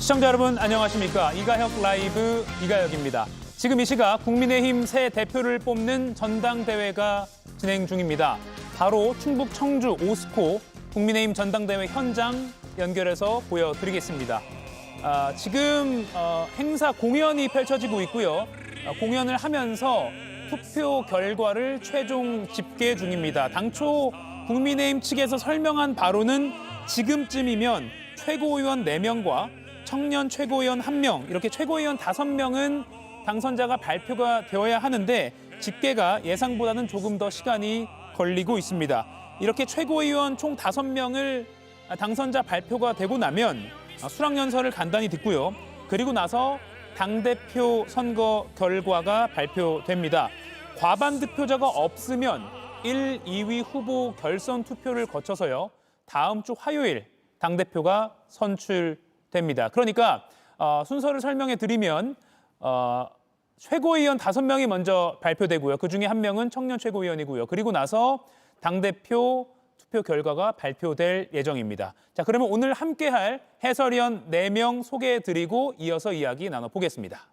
시청자 여러분 안녕하십니까? 이가혁 라이브 이가혁입니다. 지금 이 시각 국민의힘 새 대표를 뽑는 전당대회가 진행 중입니다. 바로 충북 청주 오스코 국민의힘 전당대회 현장 연결해서 보여드리겠습니다. 지금 행사 공연이 펼쳐지고 있고요. 공연을 하면서 투표 결과를 최종 집계 중입니다. 당초 국민의힘 측에서 설명한 바로는 지금쯤이면 최고위원 4명과 청년 최고위원 1명, 이렇게 최고위원 5명은 당선자가 발표가 되어야 하는데 집계가 예상보다는 조금 더 시간이 걸리고 있습니다. 이렇게 최고위원 총 5명을 당선자 발표가 되고 나면 수락연설을 간단히 듣고요. 그리고 나서 당대표 선거 결과가 발표됩니다. 과반 득표자가 없으면 1, 2위 후보 결선 투표를 거쳐서요. 다음 주 화요일 당대표가 선출됩니다. 그러니까 순서를 설명해 드리면 최고위원 5명이 먼저 발표되고요. 그중에 1명은 청년 최고위원이고요. 그리고 나서 당대표 투표 결과가 발표될 예정입니다. 자, 그러면 오늘 함께할 해설위원 4명 소개해 드리고 이어서 이야기 나눠보겠습니다.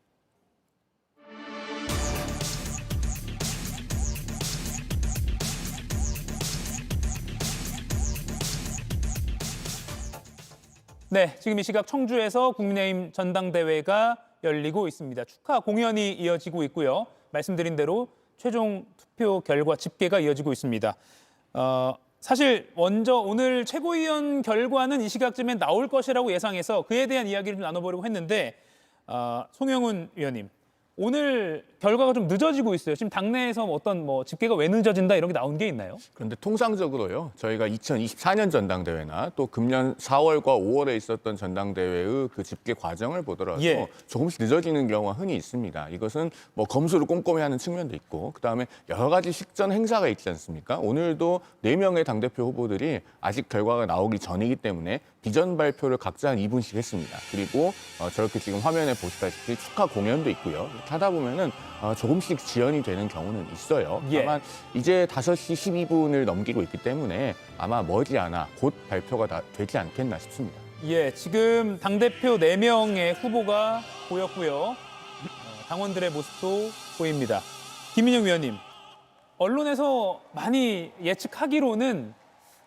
네, 지금 이 시각 청주에서 국민의힘 전당대회가 열리고 있습니다. 축하 공연이 이어지고 있고요. 말씀드린 대로 최종 투표 결과 집계가 이어지고 있습니다. 사실 먼저 오늘 최고위원 결과는 이 시각쯤에 나올 것이라고 예상해서 그에 대한 이야기를 좀 나눠보려고 했는데 송영훈 위원님, 오늘 결과가 좀 늦어지고 있어요. 지금 당내에서 어떤 집계가 왜 늦어진다 이런 게 나온 게 있나요? 그런데 통상적으로요, 저희가 2024년 전당대회나 또 금년 4월과 5월에 있었던 전당대회의 그 집계 과정을 보더라도 조금씩 늦어지는 경우가 흔히 있습니다. 이것은 검수를 꼼꼼히 하는 측면도 있고, 그다음에 여러 가지 식전 행사가 있지 않습니까? 오늘도 4명의 당대표 후보들이 아직 결과가 나오기 전이기 때문에 비전 발표를 각자 한 2분씩 했습니다. 그리고 저렇게 지금 화면에 보시다시피 축하 공연도 있고요. 이렇게 하다 보면은 조금씩 지연이 되는 경우는 있어요. 다만 이제 5시 12분을 넘기고 있기 때문에 아마 머지않아 곧 발표가 되지 않겠나 싶습니다. 예, 지금 당대표 4명의 후보가 보였고요. 당원들의 모습도 보입니다. 김민영 위원님, 언론에서 많이 예측하기로는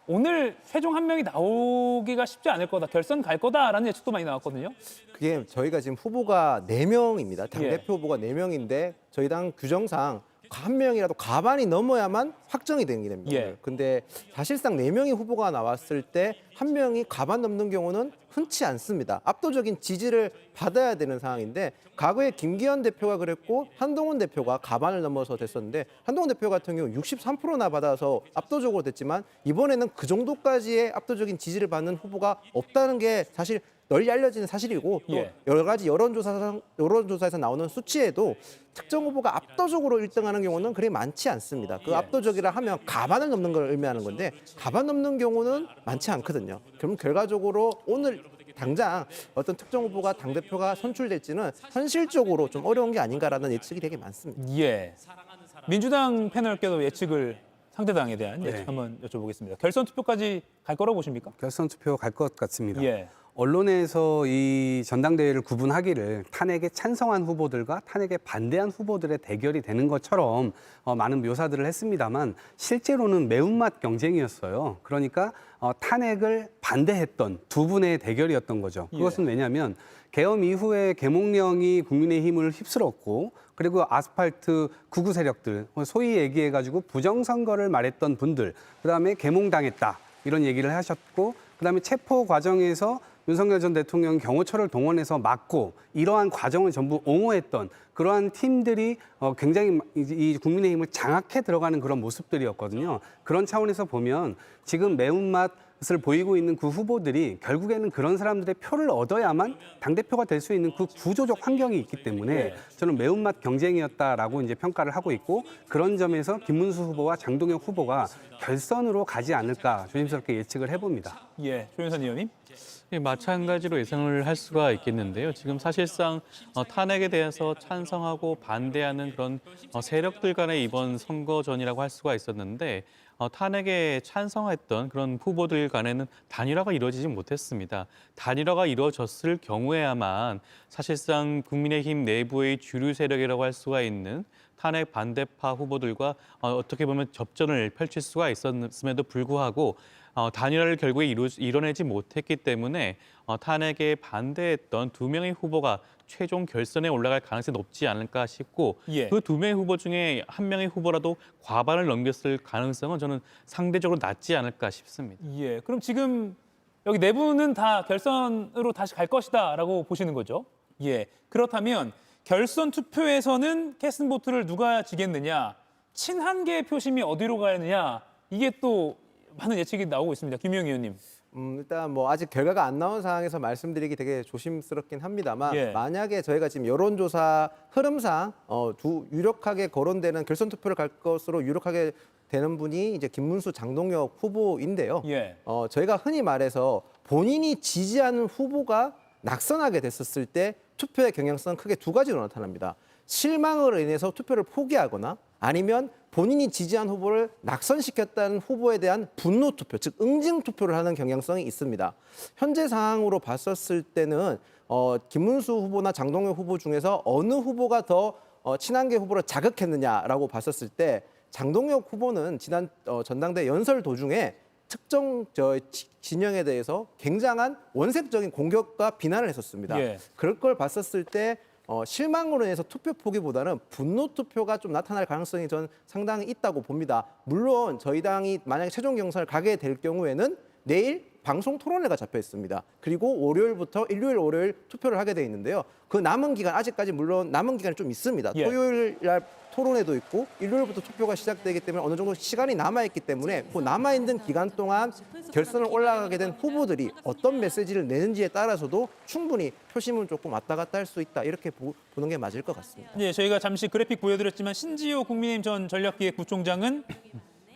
오늘 최종 1명이 나오기가 쉽지 않을 거다, 결선 갈 거다라는 예측도 많이 나왔거든요. 그게 저희가 지금 후보가 4명입니다. 당대표 후보가 4명인데 저희 당 규정상 1명이라도 과반이 넘어야만 확정이 되는 게 됩니다. 근데 사실상 4명의 후보가 나왔을 때 1명이 과반 넘는 경우는 흔치 않습니다. 압도적인 지지를 받아야 되는 상황인데 과거에 김기현 대표가 그랬고 한동훈 대표가 과반을 넘어서 됐었는데 한동훈 대표 같은 경우 63%나 받아서 압도적으로 됐지만 이번에는 그 정도까지의 압도적인 지지를 받는 후보가 없다는 게 사실 널리 알려진 사실이고 또 여러 가지 여론조사에서 나오는 수치에도 특정 후보가 압도적으로 1등하는 경우는 그리 많지 않습니다. 그 압도적이라 하면 과반을 넘는 걸 의미하는 건데 과반 넘는 경우는 많지 않거든요. 그럼 결과적으로 오늘 당장 어떤 특정 후보가 당대표가 선출될지는 현실적으로 좀 어려운 게 아닌가라는 예측이 되게 많습니다. 민주당 패널께도 예측을 상대당에 대한 예측 한번 여쭤보겠습니다. 결선 투표까지 갈 거라고 보십니까? 결선 투표 갈 것 같습니다. 언론에서 이 전당대회를 구분하기를 탄핵에 찬성한 후보들과 탄핵에 반대한 후보들의 대결이 되는 것처럼 많은 묘사들을 했습니다만 실제로는 매운맛 경쟁이었어요. 그러니까 탄핵을 반대했던 두 분의 대결이었던 거죠. 그것은 왜냐하면 계엄 이후에 계몽령이 국민의힘을 휩쓸었고 그리고 아스팔트 극우 세력들, 소위 얘기해가지고 부정선거를 말했던 분들, 그다음에 계몽당했다 이런 얘기를 하셨고 그다음에 체포 과정에서 윤석열 전 대통령 경호처를 동원해서 막고 이러한 과정을 전부 옹호했던 그러한 팀들이 굉장히 이 국민의힘을 장악해 들어가는 그런 모습들이었거든요. 그런 차원에서 보면 지금 매운맛을 보이고 있는 그 후보들이 결국에는 그런 사람들의 표를 얻어야만 당대표가 될 수 있는 그 구조적 환경이 있기 때문에 저는 매운맛 경쟁이었다라고 이제 평가를 하고 있고 그런 점에서 김문수 후보와 장동혁 후보가 결선으로 가지 않을까 조심스럽게 예측을 해봅니다. 조윤선 의원님. 마찬가지로 예상을 할 수가 있겠는데요. 지금 사실상 탄핵에 대해서 찬성하고 반대하는 그런 세력들 간의 이번 선거전이라고 할 수가 있었는데 탄핵에 찬성했던 그런 후보들 간에는 단일화가 이루어지지 못했습니다. 단일화가 이루어졌을 경우에야만 사실상 국민의힘 내부의 주류 세력이라고 할 수가 있는 탄핵 반대파 후보들과 어떻게 보면 접전을 펼칠 수가 있었음에도 불구하고 단일화를 결국에 이뤄내지 못했기 때문에 탄핵에 반대했던 2명의 후보가 최종 결선에 올라갈 가능성이 높지 않을까 싶고 예. 그 2명의 후보 중에 1명의 후보라도 과반을 넘겼을 가능성은 저는 상대적으로 낮지 않을까 싶습니다. 예. 그럼 지금 여기 네 분은 다 결선으로 다시 갈 것이다라고 보시는 거죠? 예. 그렇다면 결선 투표에서는 캐스팅보트를 누가 지겠느냐, 친한계 표심이 어디로 가느냐, 이게 또 많은 예측이 나오고 있습니다. 김용희 의원님. 일단 뭐 아직 결과가 안 나온 상황에서 말씀드리기 되게 조심스럽긴 합니다만 예. 만약에 저희가 지금 여론조사 흐름상 유력하게 거론되는 결선 투표를 갈 것으로 유력하게 되는 분이 이제 김문수, 장동혁 후보인데요. 예. 저희가 흔히 말해서 본인이 지지하는 후보가 낙선하게 됐었을 때 투표의 경향성은 크게 두 가지로 나타납니다. 실망으로 인해서 투표를 포기하거나 아니면 본인이 지지한 후보를 낙선시켰다는 후보에 대한 분노 투표, 즉 응징 투표를 하는 경향성이 있습니다. 현재 상황으로 봤었을 때는 김문수 후보나 장동혁 후보 중에서 어느 후보가 더 친한계 후보를 자극했느냐라고 봤었을 때 장동혁 후보는 지난 전당대 연설 도중에 특정 진영에 대해서 굉장한 원색적인 공격과 비난을 했었습니다. 예. 그럴 걸 봤었을 때 실망으로 인해서 투표 포기보다는 분노 투표가 좀 나타날 가능성이 저는 상당히 있다고 봅니다. 물론 저희 당이 만약에 최종 경선을 가게 될 경우에는 내일 방송 토론회가 잡혀 있습니다. 그리고 월요일부터 일요일, 월요일 투표를 하게 돼 있는데요. 그 남은 기간 아직까지 물론 남은 기간이 좀 있습니다. 예. 토요일 날 토론회도 있고 일요일부터 투표가 시작되기 때문에 어느 정도 시간이 남아있기 때문에 그 남아있는 기간 동안 결선을 올라가게 된 후보들이 어떤 메시지를 내는지에 따라서도 충분히 표심은 조금 왔다 갔다 할 수 있다 이렇게 보는 게 맞을 것 같습니다. 예, 저희가 잠시 그래픽 보여드렸지만 신지호 국민의힘 전 전략기획부총장은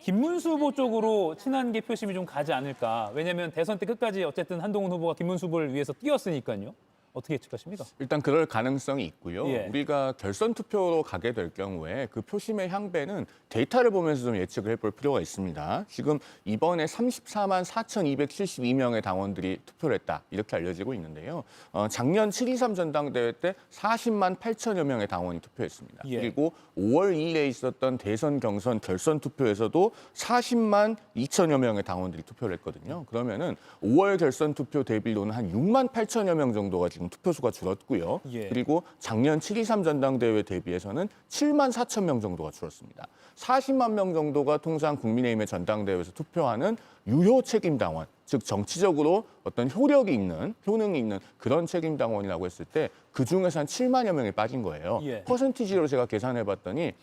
김문수 후보 쪽으로 친한계 표심이 좀 가지 않을까. 왜냐하면 대선 때 끝까지 어쨌든 한동훈 후보가 김문수 후보를 위해서 뛰었으니까요. 어떻게 예측하십니까? 일단 그럴 가능성이 있고요. 예. 우리가 결선 투표로 가게 될 경우에 그 표심의 향배는 데이터를 보면서 좀 예측을 해볼 필요가 있습니다. 지금 이번에 34만 4,272명의 당원들이 투표를 했다 이렇게 알려지고 있는데요. 작년 7.23 전당대회 때 40만 8천여 명의 당원이 투표했습니다. 예. 그리고 5월 2일에 있었던 대선 경선 결선 투표에서도 40만 2천여 명의 당원들이 투표를 했거든요. 그러면은 5월 결선 투표 대비로는 한 6만 8천여 명 정도가 지금 투표수가 줄었고요. 예. 그리고 작년 7.23 전당대회 대비해서는 7만 4천 명 정도가 줄었습니다. 40만 명 정도가 통상 국민의힘의 전당대회에서 투표하는 유효 책임당원, 즉 정치적으로 어떤 효력이 있는, 효능이 있는 그런 책임당원이라고 했을 때 그중에서 한 7만여 명이 빠진 거예요. 예. 퍼센티지로 제가 계산해봤더니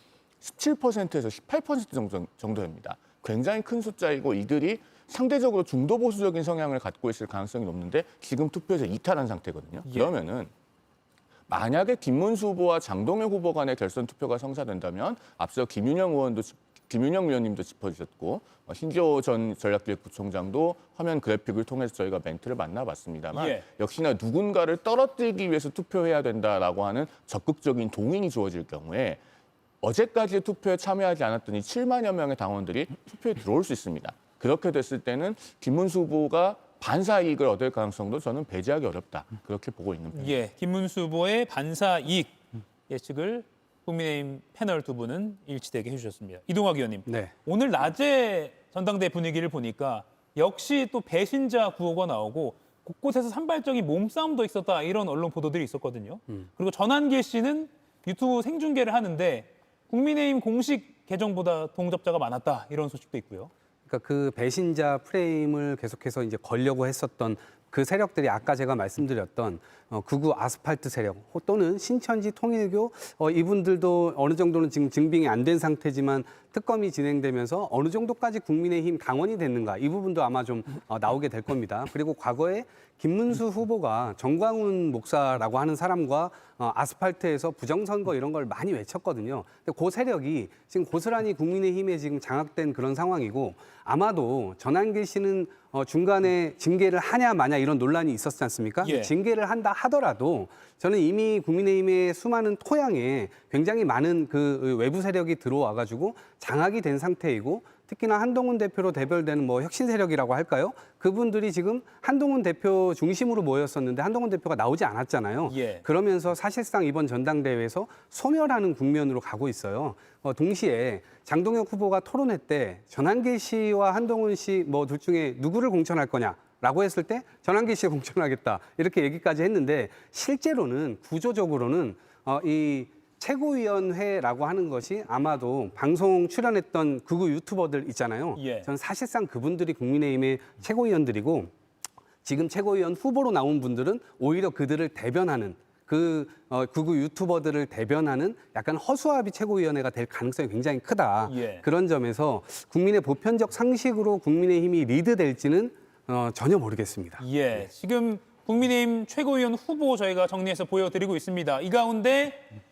17%에서 18% 정도입니다. 굉장히 큰 숫자이고 이들이 상대적으로 중도 보수적인 성향을 갖고 있을 가능성이 높는데 지금 투표에서 이탈한 상태거든요. 예. 그러면은 만약에 김문수 후보와 장동혁 후보 간의 결선 투표가 성사된다면 앞서 김윤영 의원님도 짚어주셨고 신지호 전 전략기획부총장도 화면 그래픽을 통해서 저희가 멘트를 만나봤습니다만 예. 역시나 누군가를 떨어뜨리기 위해서 투표해야 된다라고 하는 적극적인 동의이 주어질 경우에 어제까지 투표에 참여하지 않았던 이 7만여 명의 당원들이 투표에 들어올 수 있습니다. 그렇게 됐을 때는 김문수 후보가 반사 이익을 얻을 가능성도 저는 배제하기 어렵다. 그렇게 보고 있는 편입니다. 예, 김문수 후보의 반사 이익 예측을 국민의힘 패널 두 분은 일치되게 해주셨습니다. 이동학 의원님, 네. 오늘 낮에 전당대 분위기를 보니까 역시 또 배신자 구호가 나오고 곳곳에서 산발적인 몸싸움도 있었다 이런 언론 보도들이 있었거든요. 그리고 전한길 씨는 유튜브 생중계를 하는데 국민의힘 공식 계정보다 동접자가 많았다 이런 소식도 있고요. 그러니까 그 배신자 프레임을 계속해서 이제 걸려고 했었던 그 세력들이 아까 제가 말씀드렸던 극우 아스팔트 세력 또는 신천지 통일교 이분들도 어느 정도는 지금 증빙이 안 된 상태지만 특검이 진행되면서 어느 정도까지 국민의힘 당원이 됐는가 이 부분도 아마 좀 나오게 될 겁니다. 그리고 과거에 김문수 후보가 정광훈 목사라고 하는 사람과 아스팔트에서 부정선거 이런 걸 많이 외쳤거든요. 근데 그 세력이 지금 고스란히 국민의힘에 지금 장악된 그런 상황이고 아마도 전한길 씨는 중간에 징계를 하냐 마냐 이런 논란이 있었지 않습니까? 예. 징계를 한다 하더라도 저는 이미 국민의힘의 수많은 토양에 굉장히 많은 그 외부 세력이 들어와가지고 장악이 된 상태이고 특히나 한동훈 대표로 대별되는 뭐 혁신 세력이라고 할까요? 그분들이 지금 한동훈 대표 중심으로 모였었는데 한동훈 대표가 나오지 않았잖아요. 예. 그러면서 사실상 이번 전당대회에서 소멸하는 국면으로 가고 있어요. 동시에 장동혁 후보가 토론회 때 전한길 씨와 한동훈 씨 뭐 둘 중에 누구를 공천할 거냐라고 했을 때 전한길 씨에 공천하겠다 이렇게 얘기까지 했는데 실제로는 구조적으로는 이 최고위원회라고 하는 것이 아마도 방송 출연했던 극우 유튜버들 있잖아요. 예. 저는 사실상 그분들이 국민의힘의 최고위원들이고 지금 최고위원 후보로 나온 분들은 오히려 그들을 대변하는 극우 유튜버들을 대변하는 약간 허수아비 최고위원회가 될 가능성이 굉장히 크다. 예. 그런 점에서 국민의 보편적 상식으로 국민의힘이 리드될지는 전혀 모르겠습니다. 예, 지금 국민의힘 최고위원 후보 저희가 정리해서 보여드리고 있습니다. 이 가운데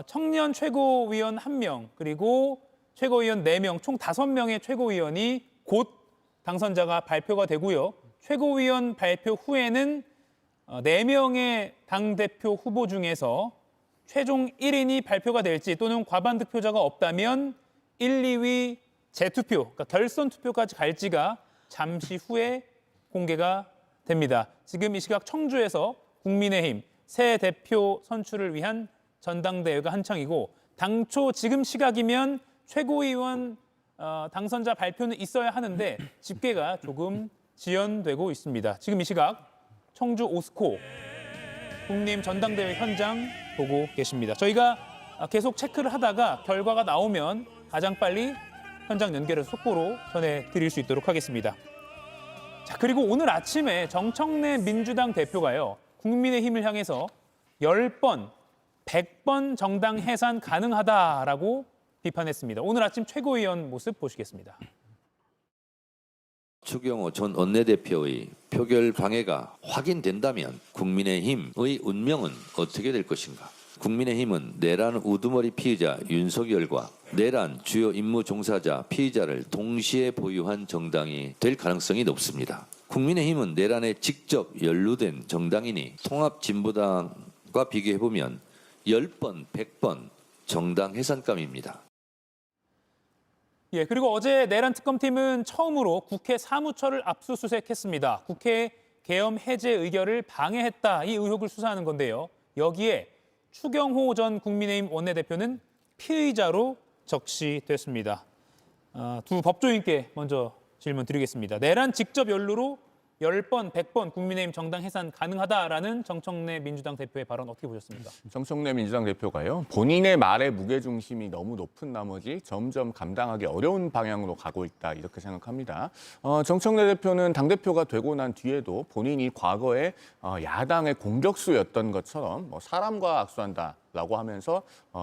청년 최고위원 1명 그리고 최고위원 4명 총 5명의 최고위원이 곧 당선자가 발표가 되고요. 최고위원 발표 후에는 4명의 당대표 후보 중에서 최종 1인이 발표가 될지 또는 과반 득표자가 없다면 1, 2위 재투표, 그러니까 결선 투표까지 갈지가 잠시 후에 공개가 됩니다. 지금 이 시각 청주에서 국민의힘 새 대표 선출을 위한 전당대회가 한창이고 당초 지금 시각이면 최고위원 당선자 발표는 있어야 하는데 집계가 조금 지연되고 있습니다. 지금 이 시각 청주 오스코 국민의힘 전당대회 현장 보고 계십니다. 저희가 계속 체크를 하다가 결과가 나오면 가장 빨리 현장 연결해서 속보로 전해드릴 수 있도록 하겠습니다. 자, 그리고 오늘 아침에 정청래 민주당 대표가요. 국민의힘을 향해서 10번, 100번 정당 해산 가능하다라고 비판했습니다. 오늘 아침 최고위원 모습 보시겠습니다. 추경호 전 원내대표의 표결 방해가 확인된다면 국민의힘의 운명은 어떻게 될 것인가? 국민의힘은 내란 우두머리 피의자 윤석열과 내란 주요 임무 종사자 피의자를 동시에 보유한 정당이 될 가능성이 높습니다. 국민의힘은 내란에 직접 연루된 정당이니 통합진보당과 비교해보면 10번, 100번 정당 해산감입니다. 예, 그리고 어제 내란 특검팀은 처음으로 국회 사무처를 압수수색했습니다. 국회 계엄 해제 의결을 방해했다 이 의혹을 수사하는 건데요. 여기에 추경호 전 국민의힘 원내대표는 피의자로 적시됐습니다. 두 법조인께 먼저 질문 드리겠습니다. 내란 직접 연루로 10번, 100번 국민의힘 정당 해산 가능하다라는 정청래 민주당 대표의 발언 어떻게 보셨습니까? 정청래 민주당 대표가요. 본인의 말의 무게중심이 너무 높은 나머지 점점 감당하기 어려운 방향으로 가고 있다 이렇게 생각합니다. 정청래 대표는 당대표가 되고 난 뒤에도 본인이 과거에 야당의 공격수였던 것처럼 사람과 악수한다. 라고 하면서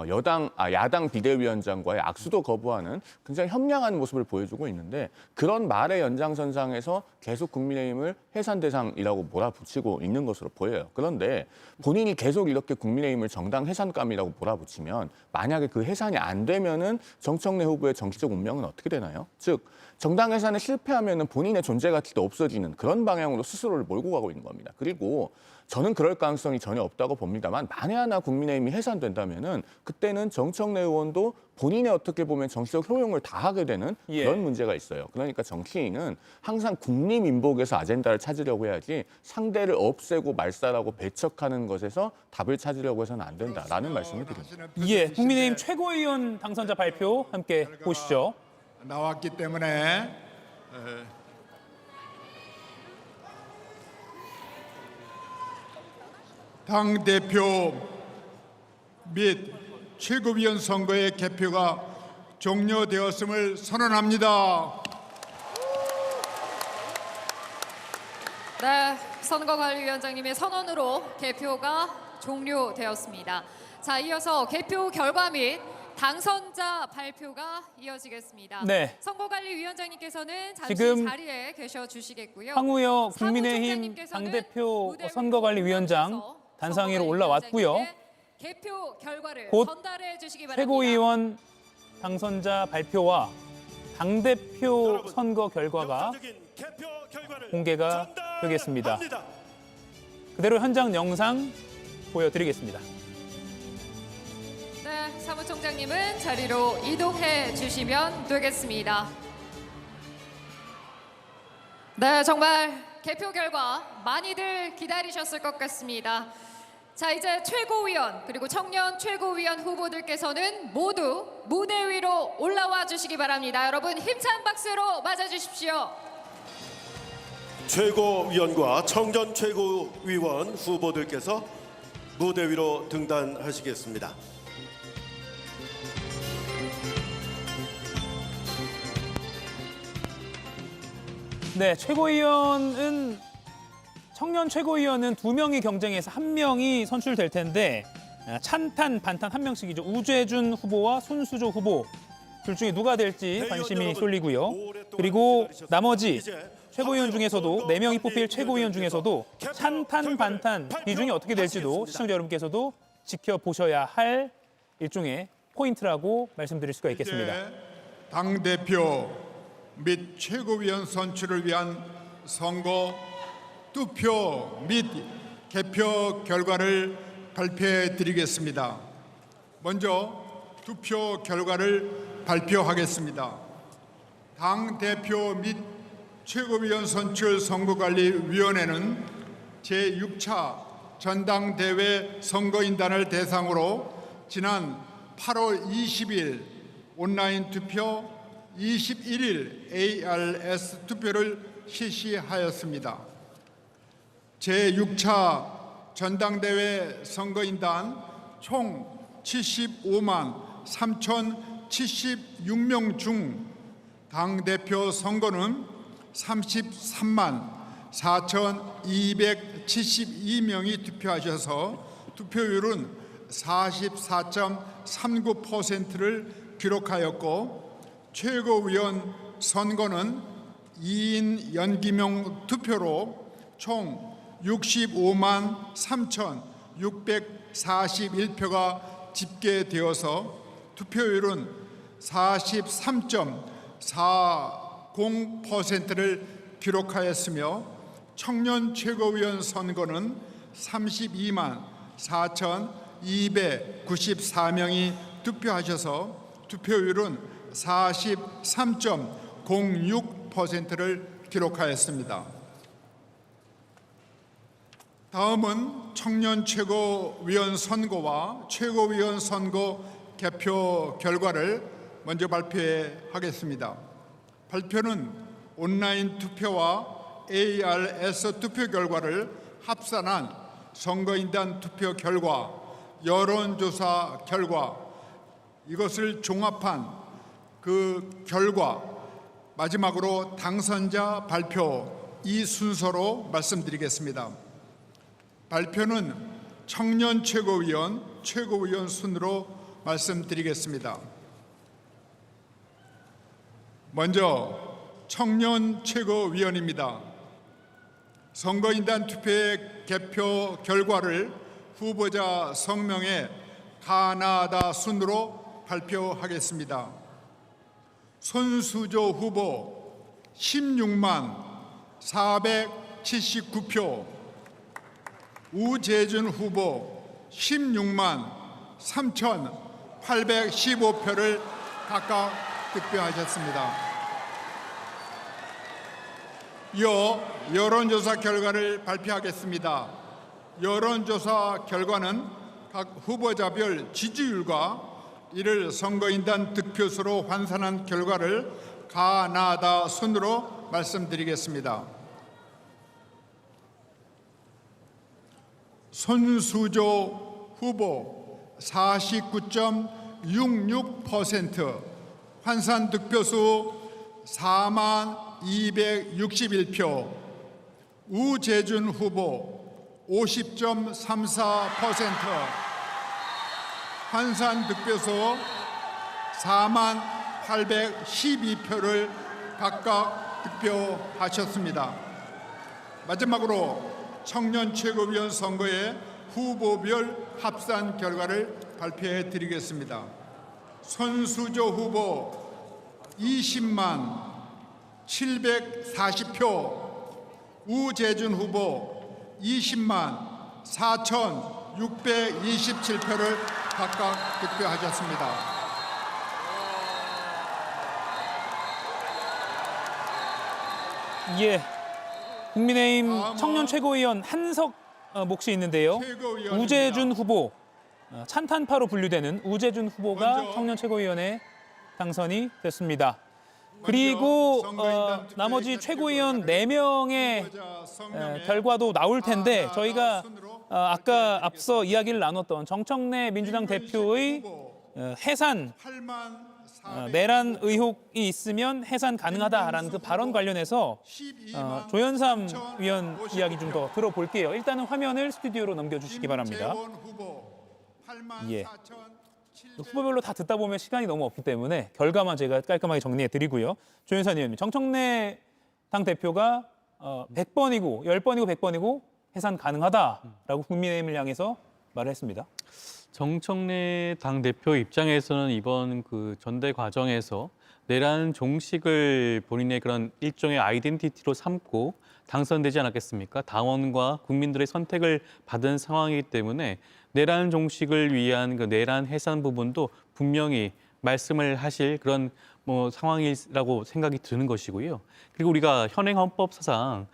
야당 비대위원장과의 악수도 거부하는 굉장히 협량한 모습을 보여주고 있는데 그런 말의 연장선상에서 계속 국민의힘을 해산 대상이라고 몰아붙이고 있는 것으로 보여요. 그런데 본인이 계속 이렇게 국민의힘을 정당 해산감이라고 몰아붙이면 만약에 그 해산이 안 되면은 정청래 후보의 정치적 운명은 어떻게 되나요? 즉 정당 해산에 실패하면은 본인의 존재 가치도 없어지는 그런 방향으로 스스로를 몰고 가고 있는 겁니다. 그리고 저는 그럴 가능성이 전혀 없다고 봅니다만 만에 하나 국민의힘이 해산된다면은 그때는 정청래 의원도 본인의 어떻게 보면 정치적 효용을 다하게 되는 그런 문제가 있어요. 그러니까 정치인은 항상 국립민복에서 아젠다를 찾으려고 해야지 상대를 없애고 말살하고 배척하는 것에서 답을 찾으려고 해서는 안 된다라는 말씀을 드립니다. 예, 국민의힘 최고위원 당선자 발표 함께 보시죠. 나왔기 때문에 당대표 및 최고위원 선거의 개표가 종료되었음을 선언합니다. 네, 선거관리위원장님의 선언으로 개표가 종료되었습니다. 자, 이어서 개표 결과 및 당선자 발표가 이어지겠습니다. 네. 선거관리위원장님께서는 잠시 지금 자리에 계셔 주시겠고요. 황우여 국민의힘 당대표 선거관리위원장 단상위로 올라왔고요. 개표 결과를 곧 전달해 주시기 바랍니다. 최고위원 당선자 발표와 당대표 선거 결과가 공개가 되겠습니다. 그대로 현장 영상 보여드리겠습니다. 네, 사무총장님은 자리로 이동해 주시면 되겠습니다. 네, 정말 개표 결과 많이들 기다리셨을 것 같습니다. 자, 이제 최고위원 그리고 청년 최고위원 후보들께서는 모두 무대 위로 올라와 주시기 바랍니다. 여러분 힘찬 박수로 맞아주십시오. 최고위원과 청년 최고위원 후보들께서 무대 위로 등단하시겠습니다. 네, 청년 최고위원은 2명이 경쟁해서 1명이 선출될 텐데 찬탄, 반탄 1명씩이죠. 우재준 후보와 손수조 후보 둘 중에 누가 될지 관심이 쏠리고요. 그리고 나머지 최고위원 중에서도 4명이 뽑힐 최고위원 중에서도 찬탄, 반탄 비중이 어떻게 될지도 시청자 여러분께서도 지켜보셔야 할 일종의 포인트라고 말씀드릴 수가 있겠습니다. 당대표 및 최고위원 선출을 위한 선거 투표 및 개표 결과를 발표해 드리겠습니다. 먼저 투표 결과를 발표하겠습니다. 당대표 및 최고위원 선출 선거관리위원회는 제6차 전당대회 선거인단을 대상으로 지난 8월 20일 온라인 투표, 21일 ARS 투표를 실시하였습니다. 제6차 전당대회 선거인단 총 75만 3,076명 중 당대표 선거는 33만 4,272명이 투표하셔서 투표율은 44.39%를 기록하였고 최고위원 선거는 2인 연기명 투표로 총 65만 3,641표가 집계되어서 투표율은 43.40%를 기록하였으며 청년 최고위원 선거는 32만 4,294명이 투표하셔서 투표율은 43.06%를 기록하였습니다. 다음은 청년 최고위원 선거와 최고위원 선거 개표 결과를 먼저 발표하겠습니다. 발표는 온라인 투표와 ARS 투표 결과를 합산한 선거인단 투표 결과, 여론조사 결과, 이것을 종합한 그 결과, 마지막으로 당선자 발표, 이 순서로 말씀드리겠습니다. 발표는 청년 최고위원, 최고위원 순으로 말씀드리겠습니다. 먼저 청년 최고위원입니다. 선거인단 투표의 개표 결과를 후보자 성명의 가나다 순으로 발표하겠습니다. 손수조 후보 16만 479표, 우재준 후보 16만 3,815표를 각각 득표하셨습니다. 이어 여론조사 결과를 발표하겠습니다. 여론조사 결과는 각 후보자별 지지율과 이를 선거인단 득표수로 환산한 결과를 가나다 순으로 말씀드리겠습니다. 손수조 후보 49.66%, 환산 득표수 42,261표, 우재준 후보 50.34%, 환산 득표수 40,812표를 각각 득표하셨습니다. 마지막으로 청년 최고위원 선거의 후보별 합산 결과를 발표해 드리겠습니다. 손수조 후보 20만 740표, 우재준 후보 20만 4,627표를 각각 득표하셨습니다. 예, 국민의힘 다음은 청년 최고위원 한석 몫이 있는데요. 최고위원입니다. 우재준 후보, 찬탄파로 분류되는 우재준 후보가 먼저 청년 최고위원에 당선이 됐습니다. 그리고 선거인단 투표에 나머지 의한 최고위원 최고위원을 4명의 후보자 성명에 결과도 나올 텐데 하나 저희가 순으로 아까 앞서 이야기를 나눴던 정청래 민주당 김근식 대표의 후보 해산 8만 400 내란 의혹이 있으면 해산 가능하다라는 그 발언 관련해서 12만 조현삼 3,055 위원 이야기 좀 더 들어볼게요. 일단은 화면을 스튜디오로 넘겨주시기 바랍니다. 김재원 후보 8만 예. 4,700 후보별로 다 듣다 보면 시간이 너무 없기 때문에 결과만 제가 깔끔하게 정리해드리고요. 조현삼 의원님, 정청래 당 대표가 100번이고 10번이고 100번이고 해산 가능하다라고 국민의힘을 향해서 말을 했습니다. 정청래 당대표 입장에서는 이번 그 전대 과정에서 내란 종식을 본인의 그런 일종의 아이덴티티로 삼고 당선되지 않았겠습니까? 당원과 국민들의 선택을 받은 상황이기 때문에 내란 종식을 위한 그 내란 해산 부분도 분명히 말씀을 하실 그런 상황이라고 생각이 드는 것이고요. 그리고 우리가 현행 헌법사상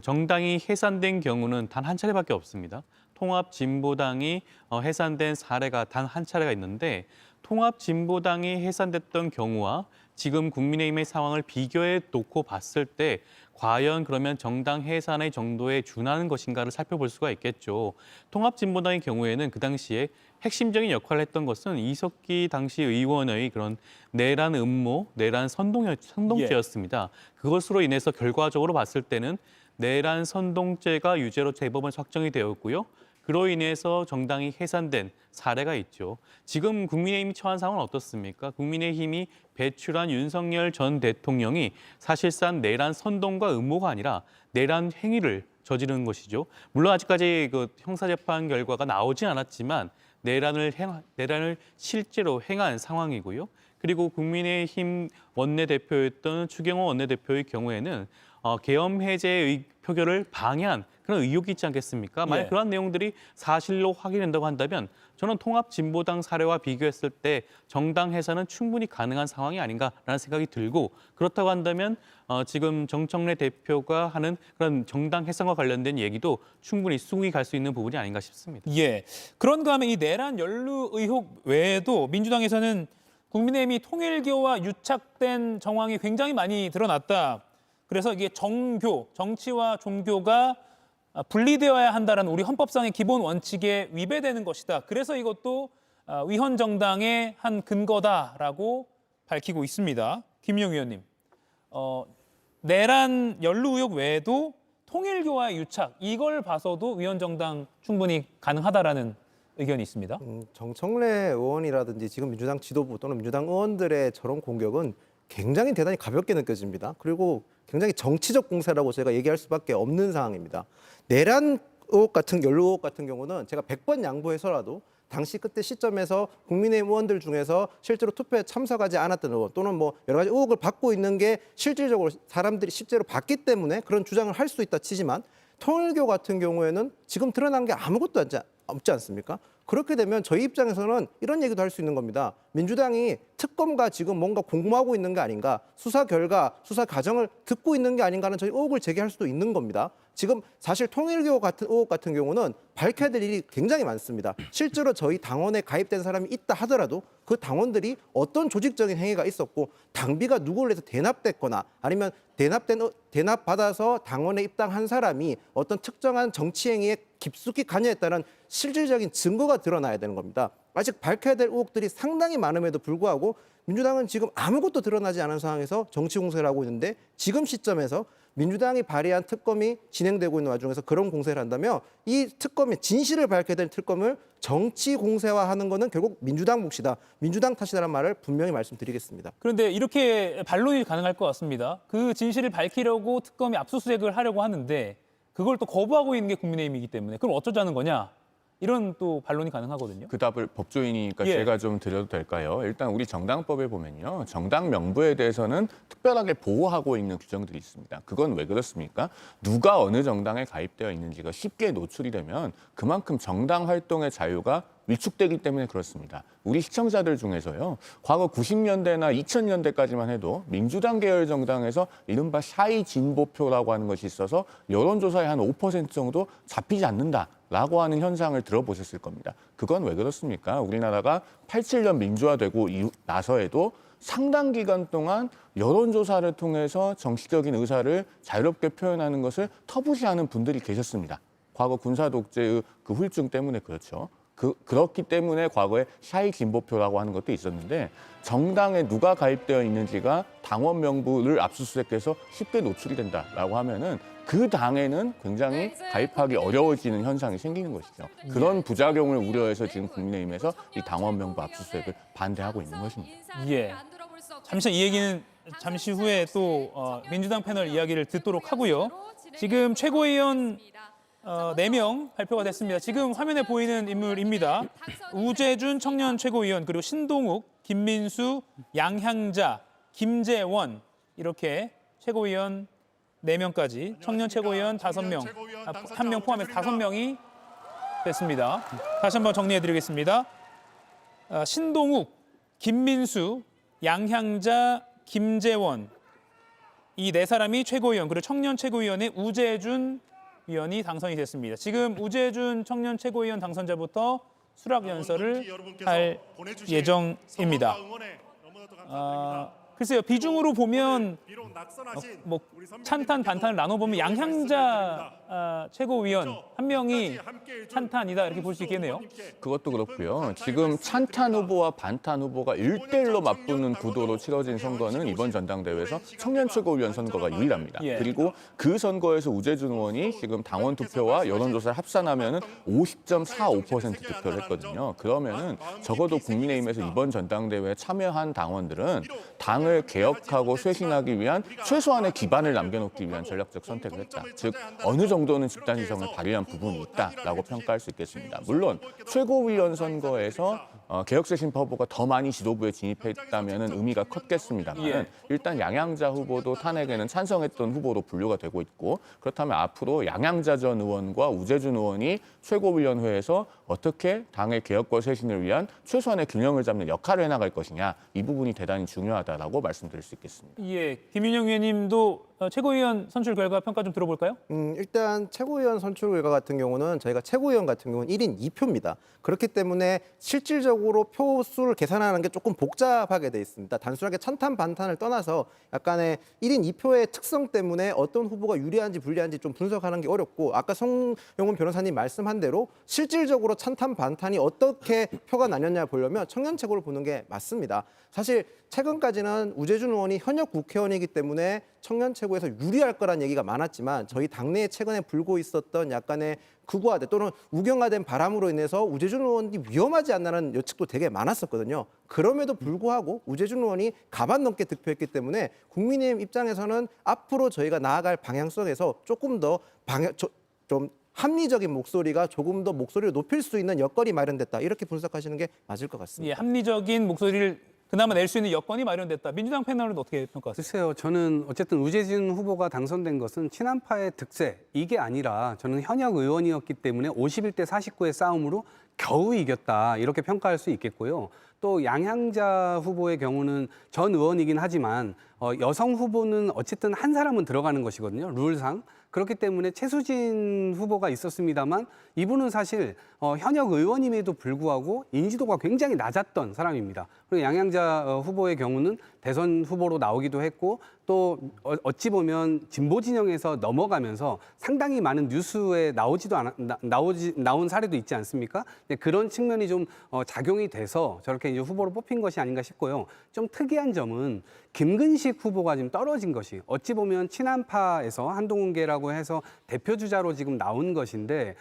정당이 해산된 경우는 단 한 차례밖에 없습니다. 통합진보당이 해산된 사례가 단 한 차례가 있는데 통합진보당이 해산됐던 경우와 지금 국민의힘의 상황을 비교해 놓고 봤을 때 과연 그러면 정당 해산의 정도에 준하는 것인가를 살펴볼 수가 있겠죠. 통합진보당의 경우에는 그 당시에 핵심적인 역할을 했던 것은 이석기 당시 의원의 그런 내란 음모, 내란 선동죄였습니다. 그것으로 인해서 결과적으로 봤을 때는 내란 선동죄가 유죄로 재법은 확정이 되었고요. 그로 인해서 정당이 해산된 사례가 있죠. 지금 국민의힘이 처한 상황은 어떻습니까? 국민의힘이 배출한 윤석열 전 대통령이 사실상 내란 선동과 음모가 아니라 내란 행위를 저지른 것이죠. 물론 아직까지 그 형사재판 결과가 나오진 않았지만 내란을 실제로 행한 상황이고요. 그리고 국민의힘 원내대표였던 추경호 원내대표의 경우에는 계엄 해제의 표결을 방해한 그런 의혹이 있지 않겠습니까? 만약 그런 내용들이 사실로 확인된다고 한다면 저는 통합진보당 사례와 비교했을 때 정당 해산은 충분히 가능한 상황이 아닌가라는 생각이 들고 그렇다고 한다면 지금 정청래 대표가 하는 그런 정당 해산과 관련된 얘기도 충분히 수긍이 갈 수 있는 부분이 아닌가 싶습니다. 예. 그런가 하면 이 내란 연루 의혹 외에도 민주당에서는 국민의힘이 통일교와 유착된 정황이 굉장히 많이 드러났다. 그래서 이게 정치와 종교가 분리되어야 한다는 우리 헌법상의 기본 원칙에 위배되는 것이다. 그래서 이것도 위헌 정당의 한 근거다라고 밝히고 있습니다. 김용 의원님, 내란 연루 의혹 외에도 통일교와의 유착 이걸 봐서도 위헌 정당 충분히 가능하다라는 의견이 있습니다. 정청래 의원이라든지 지금 민주당 지도부 또는 민주당 의원들의 저런 공격은 굉장히 대단히 가볍게 느껴집니다. 그리고 굉장히 정치적 공세라고 제가 얘기할 수밖에 없는 상황입니다. 내란 의혹 같은 연루 의혹 같은 경우는 제가 100번 양보해서라도 당시 그때 시점에서 국민의힘 의원들 중에서 실제로 투표에 참석하지 않았던 의원 또는 뭐 여러 가지 의혹을 받고 있는 게 실질적으로 사람들이 실제로 받기 때문에 그런 주장을 할 수 있다 치지만 통일교 같은 경우에는 지금 드러난 게 아무것도 없지 않습니까? 그렇게 되면 저희 입장에서는 이런 얘기도 할 수 있는 겁니다. 민주당이 특검과 지금 뭔가 공모하고 있는 게 아닌가, 수사 결과, 수사 과정을 듣고 있는 게 아닌가 하는 저희 의혹을 제기할 수도 있는 겁니다. 지금 사실 통일교 같은 의혹 같은 경우는 밝혀야 될 일이 굉장히 많습니다. 실제로 저희 당원에 가입된 사람이 있다 하더라도 그 당원들이 어떤 조직적인 행위가 있었고 당비가 누구를 해서 대납됐거나 아니면 대납받아서 당원에 입당한 사람이 어떤 특정한 정치 행위에 깊숙이 관여했다는 실질적인 증거가 드러나야 되는 겁니다. 아직 밝혀야 될 의혹들이 상당히 많음에도 불구하고 민주당은 지금 아무것도 드러나지 않은 상황에서 정치 공세를 하고 있는데 지금 시점에서 민주당이 발의한 특검이 진행되고 있는 와중에서 그런 공세를 한다면 이 특검의 진실을 밝혀야 될 특검을 정치 공세화하는 것은 결국 민주당 몫이다. 민주당 탓이다라는 말을 분명히 말씀드리겠습니다. 그런데 이렇게 반론이 가능할 것 같습니다. 그 진실을 밝히려고 특검이 압수수색을 하려고 하는데 그걸 또 거부하고 있는 게 국민의힘이기 때문에 그럼 어쩌자는 거냐? 이런 또 반론이 가능하거든요. 그 답을 법조인이니까 예. 제가 좀 드려도 될까요? 일단 우리 정당법에 보면요. 정당 명부에 대해서는 특별하게 보호하고 있는 규정들이 있습니다. 그건 왜 그렇습니까? 누가 어느 정당에 가입되어 있는지가 쉽게 노출이 되면 그만큼 정당 활동의 자유가 위축되기 때문에 그렇습니다. 우리 시청자들 중에서요. 과거 90년대나 2000년대까지만 해도 민주당 계열 정당에서 이른바 샤이 진보표라고 하는 것이 있어서 여론조사의 한 5% 정도 잡히지 않는다라고 하는 현상을 들어보셨을 겁니다. 그건 왜 그렇습니까? 우리나라가 87년 민주화되고 나서에도 상당 기간 동안 여론조사를 통해서 정치적인 의사를 자유롭게 표현하는 것을 터부시하는 분들이 계셨습니다. 과거 군사 독재의 그 후유증 때문에 그렇죠. 그렇기 때문에 과거에 샤이 진보표라고 하는 것도 있었는데 정당에 누가 가입되어 있는지가 당원 명부를 압수수색해서 쉽게 노출이 된다라고 하면은 그 당에는 굉장히 가입하기 어려워지는 현상이 생기는 것이죠. 그런 부작용을 우려해서 지금 국민의힘에서 이 당원 명부 압수수색을 반대하고 있는 것입니다. 예. 잠시 이 얘기는 잠시 후에 또 민주당 패널 이야기를 듣도록 하고요. 지금 최고위원 4명 발표가 됐습니다. 지금 화면에 보이는 인물입니다. 우재준 청년 최고위원, 그리고 신동욱, 김민수, 양향자, 김재원 이렇게 최고위원 4명까지 청년 최고위원 5명, 한 명 포함해서 5명이 됐습니다. 다시 한번 정리해드리겠습니다. 신동욱, 김민수, 양향자, 김재원 이 4사람이 최고위원, 그리고 청년 최고위원의 우재준 위원이 당선이 됐습니다. 지금 우재준 청년 최고위원 당선자부터 수락 연설을 할 예정입니다. 글쎄요, 비중으로 보면 뭐 찬탄 반탄을 나눠보면 양향자 최고위원 한 명이 찬탄이다 이렇게 볼 수 있겠네요. 그것도 그렇고요. 지금 찬탄 후보와 반탄 후보가 1대1로 맞붙는 구도로 치러진 선거는 이번 전당대회에서 청년 최고위원 선거가 유일합니다. 예. 그리고 그 선거에서 우재준 의원이 지금 당원 투표와 여론조사를 합산하면 50.45% 득표를 했거든요. 그러면은 적어도 국민의힘에서 이번 전당대회에 참여한 당원들은 당을 개혁하고 쇄신하기 위한 최소한의 기반을 남겨놓기 위한 전략적 선택을 했다. 즉 어느 정도는 집단지성을 발휘한 부분이 있다라고 평가할 수 있겠습니다. 물론 최고위원 선거에서 개혁쇄신파 후보가 더 많이 지도부에 진입했다면 의미가 컸겠습니다만 예. 일단 양향자 후보도 탄핵에는 찬성했던 후보로 분류가 되고 있고 그렇다면 앞으로 양향자 전 의원과 우재준 의원이 최고위원회에서 어떻게 당의 개혁과 쇄신을 위한 최소한의 균형을 잡는 역할을 해나갈 것이냐 이 부분이 대단히 중요하다라고 말씀드릴 수 있겠습니다. 예, 김윤영 위원님도 최고위원 선출 결과 평가 좀 들어볼까요? 일단 최고위원 선출 결과 같은 경우는 저희가 최고위원 같은 경우는 1인 2표입니다. 그렇기 때문에 실질적으로 표수를 계산하는 게 조금 복잡하게 돼 있습니다. 단순하게 찬탄 반탄을 떠나서 약간의 1인 2표의 특성 때문에 어떤 후보가 유리한지 불리한지 좀 분석하는 게 어렵고 아까 성용훈 변호사님 말씀한 대로 실질적으로 찬탄 반탄이 어떻게 표가 나뉘었냐 보려면 청년 최고를 보는 게 맞습니다. 사실 최근까지는 우재준 의원이 현역 국회의원이기 때문에 청년 최고에서 유리할 거란 얘기가 많았지만 저희 당내에 최근에 불고 있었던 약간의 극우화된 또는 우경화된 바람으로 인해서 우재준 의원이 위험하지 않나는 예측도 되게 많았었거든요. 그럼에도 불구하고 우재준 의원이 가반 넘게 득표했기 때문에 국민의힘 입장에서는 앞으로 저희가 나아갈 방향성에서 조금 더 좀 합리적인 목소리가 조금 더 목소리를 높일 수 있는 여건이 마련됐다. 이렇게 분석하시는 게 맞을 것 같습니다. 예, 합리적인 목소리를 그나마 낼 수 있는 여건이 마련됐다. 민주당 패널은 어떻게 평가하세요? 글쎄요, 저는 어쨌든 우재준 후보가 당선된 것은 친한파의 득세 이게 아니라 저는 현역 의원이었기 때문에 51대 49의 싸움으로 겨우 이겼다 이렇게 평가할 수 있겠고요. 또 양향자 후보의 경우는 전 의원이긴 하지만 여성 후보는 어쨌든 한 사람은 들어가는 것이거든요. 룰상. 그렇기 때문에 최수진 후보가 있었습니다만 이분은 사실 현역 의원임에도 불구하고 인지도가 굉장히 낮았던 사람입니다. 그리고 양향자 후보의 경우는 대선 후보로 나오기도 했고 또 어찌 보면 진보 진영에서 넘어가면서 상당히 많은 뉴스에 나온 사례도 있지 않습니까? 그런 측면이 좀 작용이 돼서 저렇게 이제 후보로 뽑힌 것이 아닌가 싶고요. 좀 특이한 점은 김근식 후보가 지금 떨어진 것이 어찌 보면 친한파에서 한동훈계라고 해서 대표 주자로 지금 나온 것인데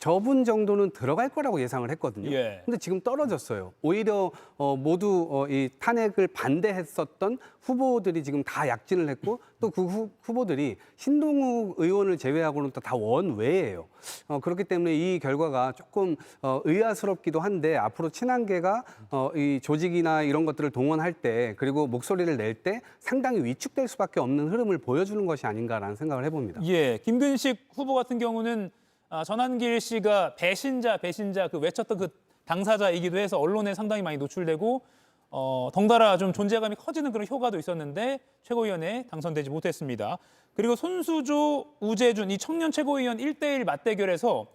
저분 정도는 들어갈 거라고 예상을 했거든요. 예. 근데 지금 떨어졌어요. 오히려 모두 이 탄핵을 반대했었던 후보들이 지금 다 약진을 했고 또 그 후보들이 신동욱 의원을 제외하고는 또 다 원외예요. 그렇기 때문에 이 결과가 조금 의아스럽기도 한데 앞으로 친한계가 이 조직이나 이런 것들을 동원할 때 그리고 목소리를 낼 때 상당히 위축될 수밖에 없는 흐름을 보여주는 것이 아닌가라는 생각을 해봅니다. 예, 김근식 후보 같은 경우는 전한길 씨가 배신자 그 외쳤던 그 당사자이기도 해서 언론에 상당히 많이 노출되고 덩달아 좀 존재감이 커지는 그런 효과도 있었는데 최고위원에 당선되지 못했습니다. 그리고 손수조, 우재준 이 청년 최고위원 1대1 맞대결에서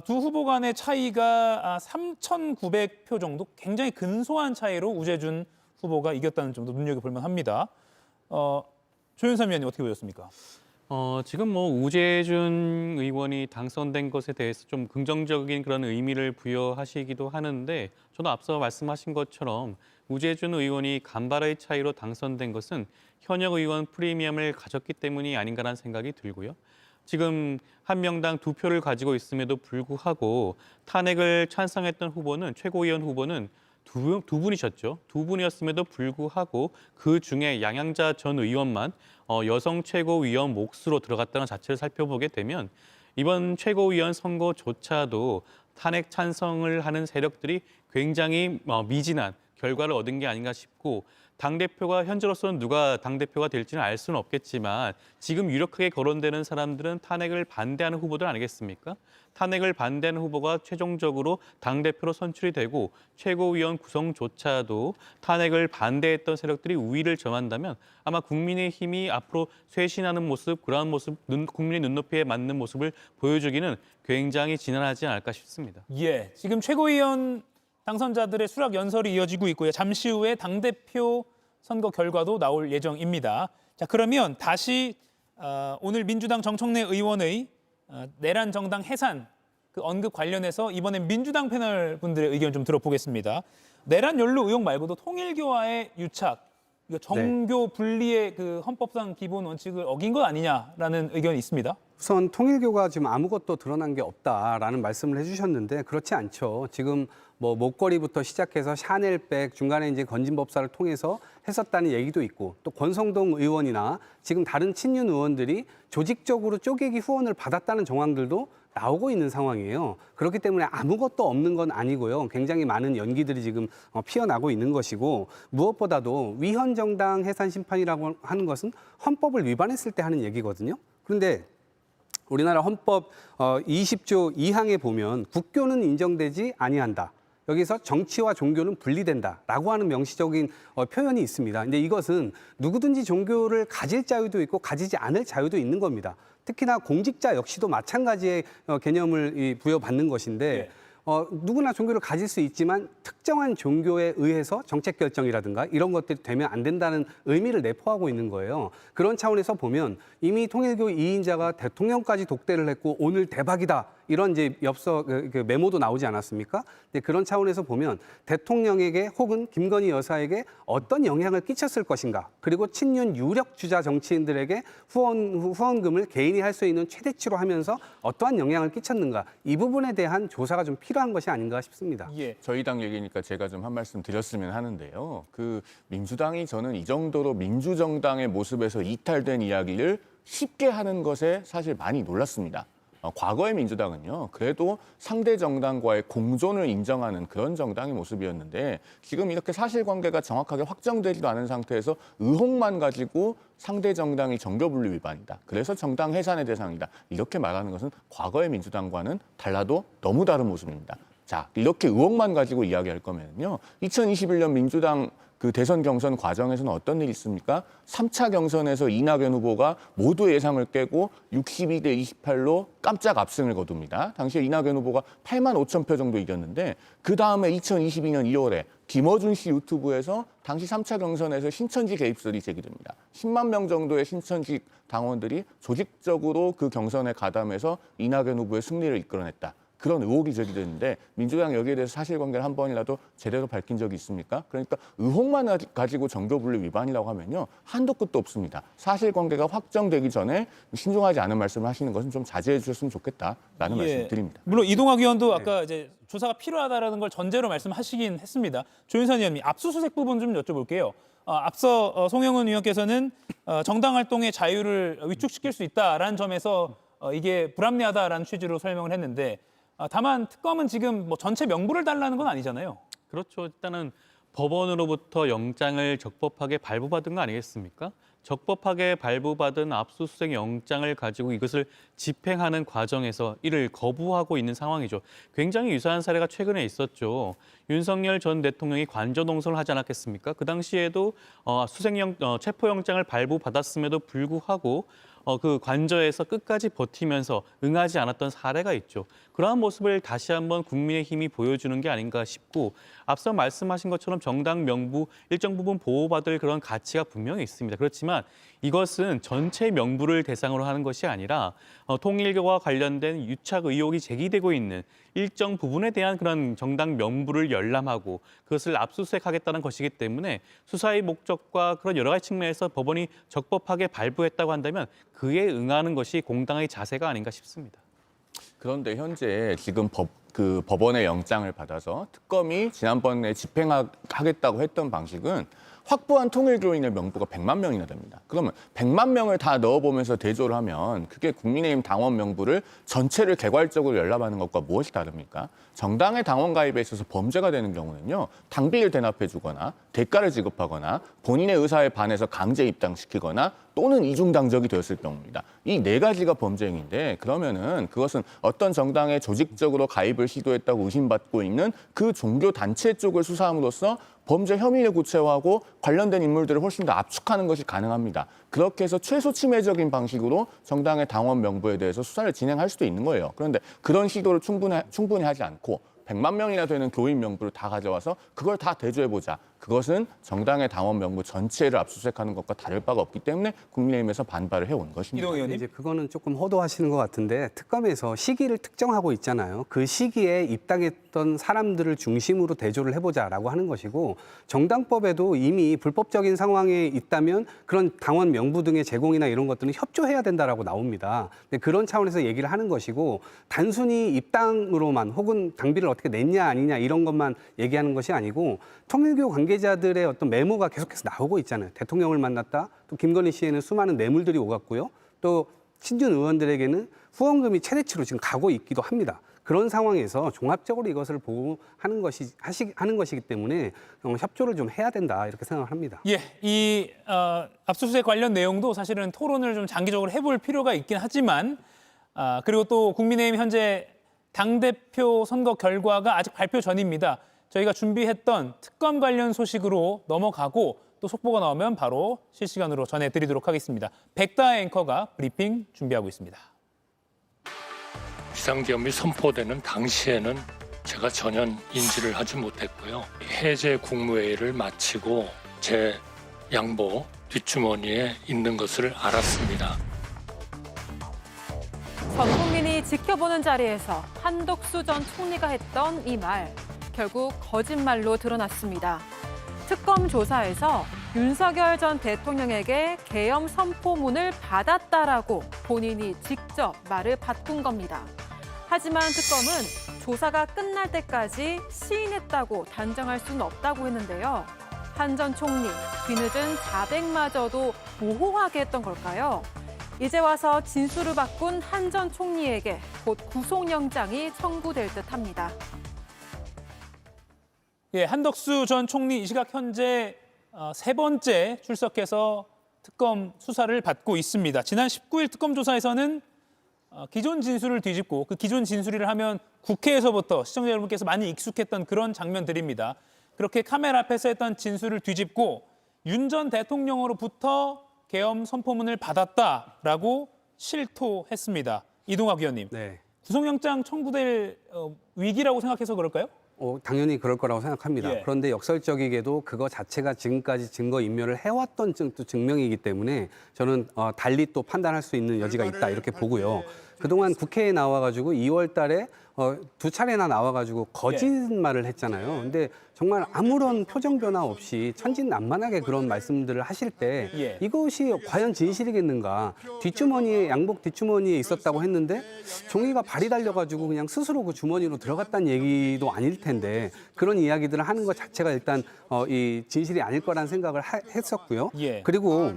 두 후보 간의 차이가 3,900표 정도 굉장히 근소한 차이로 우재준 후보가 이겼다는 점도 눈여겨볼 만합니다. 조윤선 위원님 어떻게 보셨습니까? 지금 뭐 우재준 의원이 당선된 것에 대해서 좀 긍정적인 그런 의미를 부여하시기도 하는데 저도 앞서 말씀하신 것처럼 우재준 의원이 간발의 차이로 당선된 것은 현역 의원 프리미엄을 가졌기 때문이 아닌가라는 생각이 들고요. 지금 한 명당 2표를 가지고 있음에도 불구하고 탄핵을 찬성했던 후보는 최고위원 후보는 두 분이셨죠. 두 분이었음에도 불구하고 그 중에 양양자 전 의원만 여성 최고위원 몫으로 들어갔다는 자체를 살펴보게 되면 이번 최고위원 선거조차도 탄핵 찬성을 하는 세력들이 굉장히 미진한 결과를 얻은 게 아닌가 싶고 당대표가 현재로서는 누가 당대표가 될지는 알 수는 없겠지만 지금 유력하게 거론되는 사람들은 탄핵을 반대하는 후보들 아니겠습니까? 탄핵을 반대하는 후보가 최종적으로 당대표로 선출이 되고 최고위원 구성조차도 탄핵을 반대했던 세력들이 우위를 점한다면 아마 국민의힘이 앞으로 쇄신하는 모습, 그러한 모습, 국민의 눈높이에 맞는 모습을 보여주기는 굉장히 지난하지 않을까 싶습니다. 예, 지금 최고위원 당선자들의 수락 연설이 이어지고 있고요. 잠시 후에 당대표 선거 결과도 나올 예정입니다. 자, 그러면 다시 오늘 민주당 정청래 의원의 내란 정당 해산 그 언급 관련해서 이번엔 민주당 패널 분들의 의견 좀 들어보겠습니다. 내란 연루 의혹 말고도 통일교와의 유착, 정교 분리의 그 헌법상 기본 원칙을 어긴 것 아니냐라는 의견이 있습니다. 우선 통일교가 지금 아무것도 드러난 게 없다라는 말씀을 해주셨는데 그렇지 않죠. 지금 뭐 목걸이부터 시작해서 샤넬백 중간에 이제 건진법사를 통해서 했었다는 얘기도 있고 또 권성동 의원이나 지금 다른 친윤 의원들이 조직적으로 쪼개기 후원을 받았다는 정황들도 나오고 있는 상황이에요. 그렇기 때문에 아무것도 없는 건 아니고요. 굉장히 많은 연기들이 지금 피어나고 있는 것이고 무엇보다도 위헌 정당 해산 심판이라고 하는 것은 헌법을 위반했을 때 하는 얘기거든요. 그런데 우리나라 헌법 20조 2항에 보면 국교는 인정되지 아니한다. 여기서 정치와 종교는 분리된다라고 하는 명시적인 표현이 있습니다. 근데 이것은 누구든지 종교를 가질 자유도 있고 가지지 않을 자유도 있는 겁니다. 특히나 공직자 역시도 마찬가지의 개념을 부여받는 것인데 누구나 종교를 가질 수 있지만 특정한 종교에 의해서 정책 결정이라든가 이런 것들이 되면 안 된다는 의미를 내포하고 있는 거예요. 그런 차원에서 보면 이미 통일교 2인자가 대통령까지 독대를 했고 오늘 대박이다. 이런 이제 엽서 그 메모도 나오지 않았습니까? 근데 그런 차원에서 보면 대통령에게 혹은 김건희 여사에게 어떤 영향을 끼쳤을 것인가? 그리고 친윤 유력 주자 정치인들에게 후원금을 개인이 할 수 있는 최대치로 하면서 어떠한 영향을 끼쳤는가? 이 부분에 대한 조사가 좀 필요한 것이 아닌가 싶습니다. 예. 저희 당 얘기니까 제가 좀 한 말씀 드렸으면 하는데요. 그 민주당이 저는 이 정도로 민주정당의 모습에서 이탈된 이야기를 쉽게 하는 것에 사실 많이 놀랐습니다. 과거의 민주당은요, 그래도 상대 정당과의 공존을 인정하는 그런 정당의 모습이었는데 지금 이렇게 사실관계가 정확하게 확정되지도 않은 상태에서 의혹만 가지고 상대 정당이 정교분리 위반이다. 그래서 정당 해산의 대상이다. 이렇게 말하는 것은 과거의 민주당과는 달라도 너무 다른 모습입니다. 자, 이렇게 의혹만 가지고 이야기할 거면요, 2021년 민주당 그 대선 경선 과정에서는 어떤 일이 있습니까? 3차 경선에서 이낙연 후보가 모두 예상을 깨고 62대 28로 깜짝 압승을 거둡니다. 당시에 이낙연 후보가 8만 5천 표 정도 이겼는데 그 다음에 2022년 2월에 김어준 씨 유튜브에서 당시 3차 경선에서 신천지 개입설이 제기됩니다. 10만 명 정도의 신천지 당원들이 조직적으로 그 경선에 가담해서 이낙연 후보의 승리를 이끌어냈다. 그런 의혹이 제기되는데 민주당 여기에 대해서 사실관계를 한 번이라도 제대로 밝힌 적이 있습니까? 그러니까 의혹만 가지고 정교분리 위반이라고 하면요. 한도 끝도 없습니다. 사실관계가 확정되기 전에 신중하지 않은 말씀을 하시는 것은 좀 자제해 주셨으면 좋겠다라는 말씀을 드립니다. 물론 이동학 의원도 아까 이제 조사가 필요하다라는 걸 전제로 말씀하시긴 했습니다. 조윤선 의원님, 압수수색 부분 좀 여쭤볼게요. 앞서 송영은 의원께서는 정당 활동의 자유를 위축시킬 수 있다라는 점에서 이게 불합리하다라는 취지로 설명을 했는데 다만 특검은 지금 뭐 전체 명부를 달라는 건 아니잖아요. 그렇죠. 일단은 법원으로부터 영장을 적법하게 발부받은 거 아니겠습니까? 적법하게 발부받은 압수수색 영장을 가지고 이것을 집행하는 과정에서 이를 거부하고 있는 상황이죠. 굉장히 유사한 사례가 최근에 있었죠. 윤석열 전 대통령이 관저 농성을 하지 않았겠습니까? 그 당시에도 체포영장을 발부받았음에도 불구하고 그 관저에서 끝까지 버티면서 응하지 않았던 사례가 있죠. 그러한 모습을 다시 한번 국민의힘이 보여주는 게 아닌가 싶고 앞서 말씀하신 것처럼 정당 명부 일정 부분 보호받을 그런 가치가 분명히 있습니다. 그렇지만 이것은 전체 명부를 대상으로 하는 것이 아니라 통일교와 관련된 유착 의혹이 제기되고 있는 일정 부분에 대한 그런 정당 명부를 열람하고 그것을 압수수색하겠다는 것이기 때문에 수사의 목적과 그런 여러 가지 측면에서 법원이 적법하게 발부했다고 한다면 그에 응하는 것이 공당의 자세가 아닌가 싶습니다. 그런데 현재 지금 법원의 영장을 받아서 특검이 지난번에 집행하겠다고 했던 방식은 확보한 통일교인의 명부가 100만 명이나 됩니다. 그러면 100만 명을 다 넣어보면서 대조를 하면 그게 국민의힘 당원 명부를 전체를 개괄적으로 열람하는 것과 무엇이 다릅니까? 정당의 당원 가입에 있어서 범죄가 되는 경우는요. 당비를 대납해주거나 대가를 지급하거나 본인의 의사에 반해서 강제 입당시키거나 또는 이중당적이 되었을 경우입니다. 이 네 가지가 범죄 행위인데 그러면은 그것은 어떤 정당에 조직적으로 가입을 시도했다고 의심받고 있는 그 종교 단체 쪽을 수사함으로써 범죄 혐의를 구체화하고 관련된 인물들을 훨씬 더 압축하는 것이 가능합니다. 그렇게 해서 최소 침해적인 방식으로 정당의 당원 명부에 대해서 수사를 진행할 수도 있는 거예요. 그런데 그런 시도를 충분히 하지 않고 100만 명이나 되는 교인 명부를 다 가져와서 그걸 다 대조해보자. 그것은 정당의 당원 명부 전체를 압수수색하는 것과 다를 바가 없기 때문에 국민의힘에서 반발을 해온 것입니다. 이동 의원님. 이제 그거는 조금 호도하시는 것 같은데 특검에서 시기를 특정하고 있잖아요. 그 시기에 입당했던 사람들을 중심으로 대조를 해보자라고 하는 것이고 정당법에도 이미 불법적인 상황에 있다면 그런 당원 명부 등의 제공이나 이런 것들은 협조해야 된다라고 나옵니다. 근데 그런 차원에서 얘기를 하는 것이고 단순히 입당으로만 혹은 당비를 어떻게 냈냐 아니냐 이런 것만 얘기하는 것이 아니고 통일교 관계자들의 어떤 메모가 계속해서 나오고 있잖아요. 대통령을 만났다. 또 김건희 씨에는 수많은 뇌물들이 오갔고요. 또 친윤 의원들에게는 후원금이 최대치로 지금 가고 있기도 합니다. 그런 상황에서 종합적으로 이것을 보호하는 것이기 때문에 협조를 좀 해야 된다 이렇게 생각을 합니다. 예, 이 압수수색 관련 내용도 사실은 토론을 좀 장기적으로 해볼 필요가 있긴 하지만 그리고 또 국민의힘 현재 당대표 선거 결과가 아직 발표 전입니다. 저희가 준비했던 특검 관련 소식으로 넘어가고 또 속보가 나오면 바로 실시간으로 전해드리도록 하겠습니다. 백다 앵커가 브리핑 준비하고 있습니다. 비상계엄이 선포되는 당시에는 제가 전혀 인지를 하지 못했고요. 해제 국무회의를 마치고 제 양복 뒷주머니에 있는 것을 알았습니다. 전 국민이 지켜보는 자리에서 한덕수 전 총리가 했던 이 말, 결국 거짓말로 드러났습니다. 특검 조사에서 윤석열 전 대통령에게 계엄 선포문을 받았다라고 본인이 직접 말을 바꾼 겁니다. 하지만 특검은 조사가 끝날 때까지 시인했다고 단정할 수는 없다고 했는데요. 한 전 총리, 뒤늦은 자백마저도 모호하게 했던 걸까요? 이제 와서 진술을 바꾼 한 전 총리에게 곧 구속영장이 청구될 듯합니다. 예, 한덕수 전 총리 이 시각 현재 세 번째 출석해서 특검 수사를 받고 있습니다. 지난 19일 특검 조사에서는 기존 진술을 뒤집고 그 기존 진술을 하면 국회에서부터 시청자 여러분께서 많이 익숙했던 그런 장면들입니다. 그렇게 카메라 앞에서 했던 진술을 뒤집고 윤 전 대통령으로부터 계엄 선포문을 받았다라고 실토했습니다. 이동학 의원님, 네. 구속영장 청구될 위기라고 생각해서 그럴까요? 당연히 그럴 거라고 생각합니다. 예. 그런데 역설적이게도 그거 자체가 지금까지 증거인멸을 해왔던 증명이기 때문에 저는 달리 또 판단할 수 있는 여지가 있다 이렇게 보고요. 그동안 국회에 나와가지고 2월 달에 두 차례나 나와가지고 거짓말을 했잖아요. 근데 정말 아무런 표정 변화 없이 천진난만하게 그런 말씀들을 하실 때 이것이 과연 진실이겠는가. 뒷주머니에, 양복 뒷주머니에 있었다고 했는데 종이가 발이 달려가지고 그냥 스스로 그 주머니로 들어갔다는 얘기도 아닐 텐데 그런 이야기들을 하는 것 자체가 일단 이 진실이 아닐 거란 생각을 했었고요. 그리고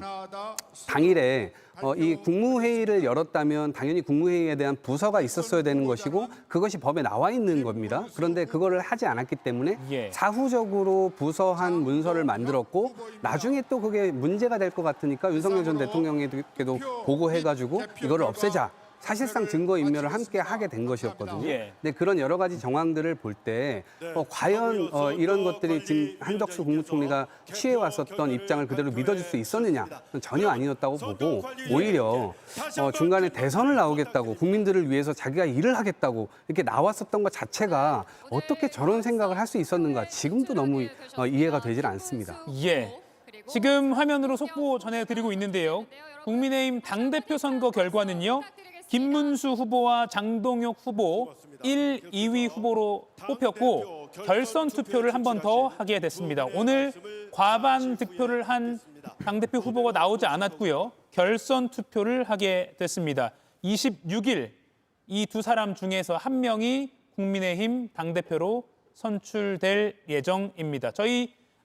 당일에 이 국무회의를 열었다면 당연히 국무회의에 대한 부서가 있었어야 되는 것이고 그것이 법에 나와 있는 겁니다. 그런데 그거를 하지 않았기 때문에 사후적으로 부서 한 문서를 만들었고 나중에 또 그게 문제가 될 것 같으니까 윤석열 전 대통령에게도 보고해가지고 이거를 없애자. 사실상 증거인멸을 함께 하게 된 것이었거든요. 근데 그런 여러 가지 정황들을 볼 때 과연 이런 것들이 지금 한덕수 국무총리가 취해왔었던 입장을 그대로 믿어줄 수 있었느냐? 전혀 아니었다고 보고 오히려 중간에 대선을 나오겠다고 국민들을 위해서 자기가 일을 하겠다고 이렇게 나왔었던 것 자체가 어떻게 저런 생각을 할 수 있었는가 지금도 너무 이해가 되질 않습니다. 지금 화면으로 속보 전해드리고 있는데요. 국민의힘 당대표 선거 결과는요. 김문수 후보와 장동혁 후보 1, 2위 후보로 뽑혔고 결선 투표를 한 번 더 하게 됐습니다. 오늘 과반 득표를 한 당대표 후보가 나오지 않았고요. 결선 투표를 하게 됐습니다. 26일 이 두 사람 중에서 한 명이 국민의힘 당대표로 선출될 예정입니다.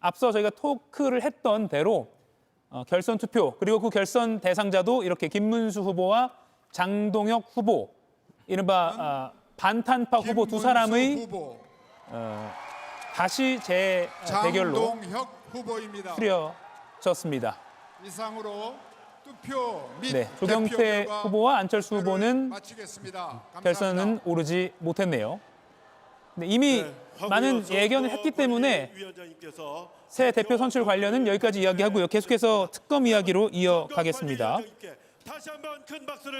앞서 저희가 토크를 했던 대로 결선 투표 그리고 그 결선 대상자도 이렇게 김문수 후보와 장동혁 후보, 이른바 반탄파 후보 두 사람의 다시 재대결로 추려졌습니다. 이상으로 투표 및 조경태 후보와 안철수 후보는 결선은 오르지 못했네요. 이미 많은 예견을 했기 때문에 새 대표 선출 관련은 여기까지 이야기하고요. 계속해서 특검 이야기로 이어가겠습니다.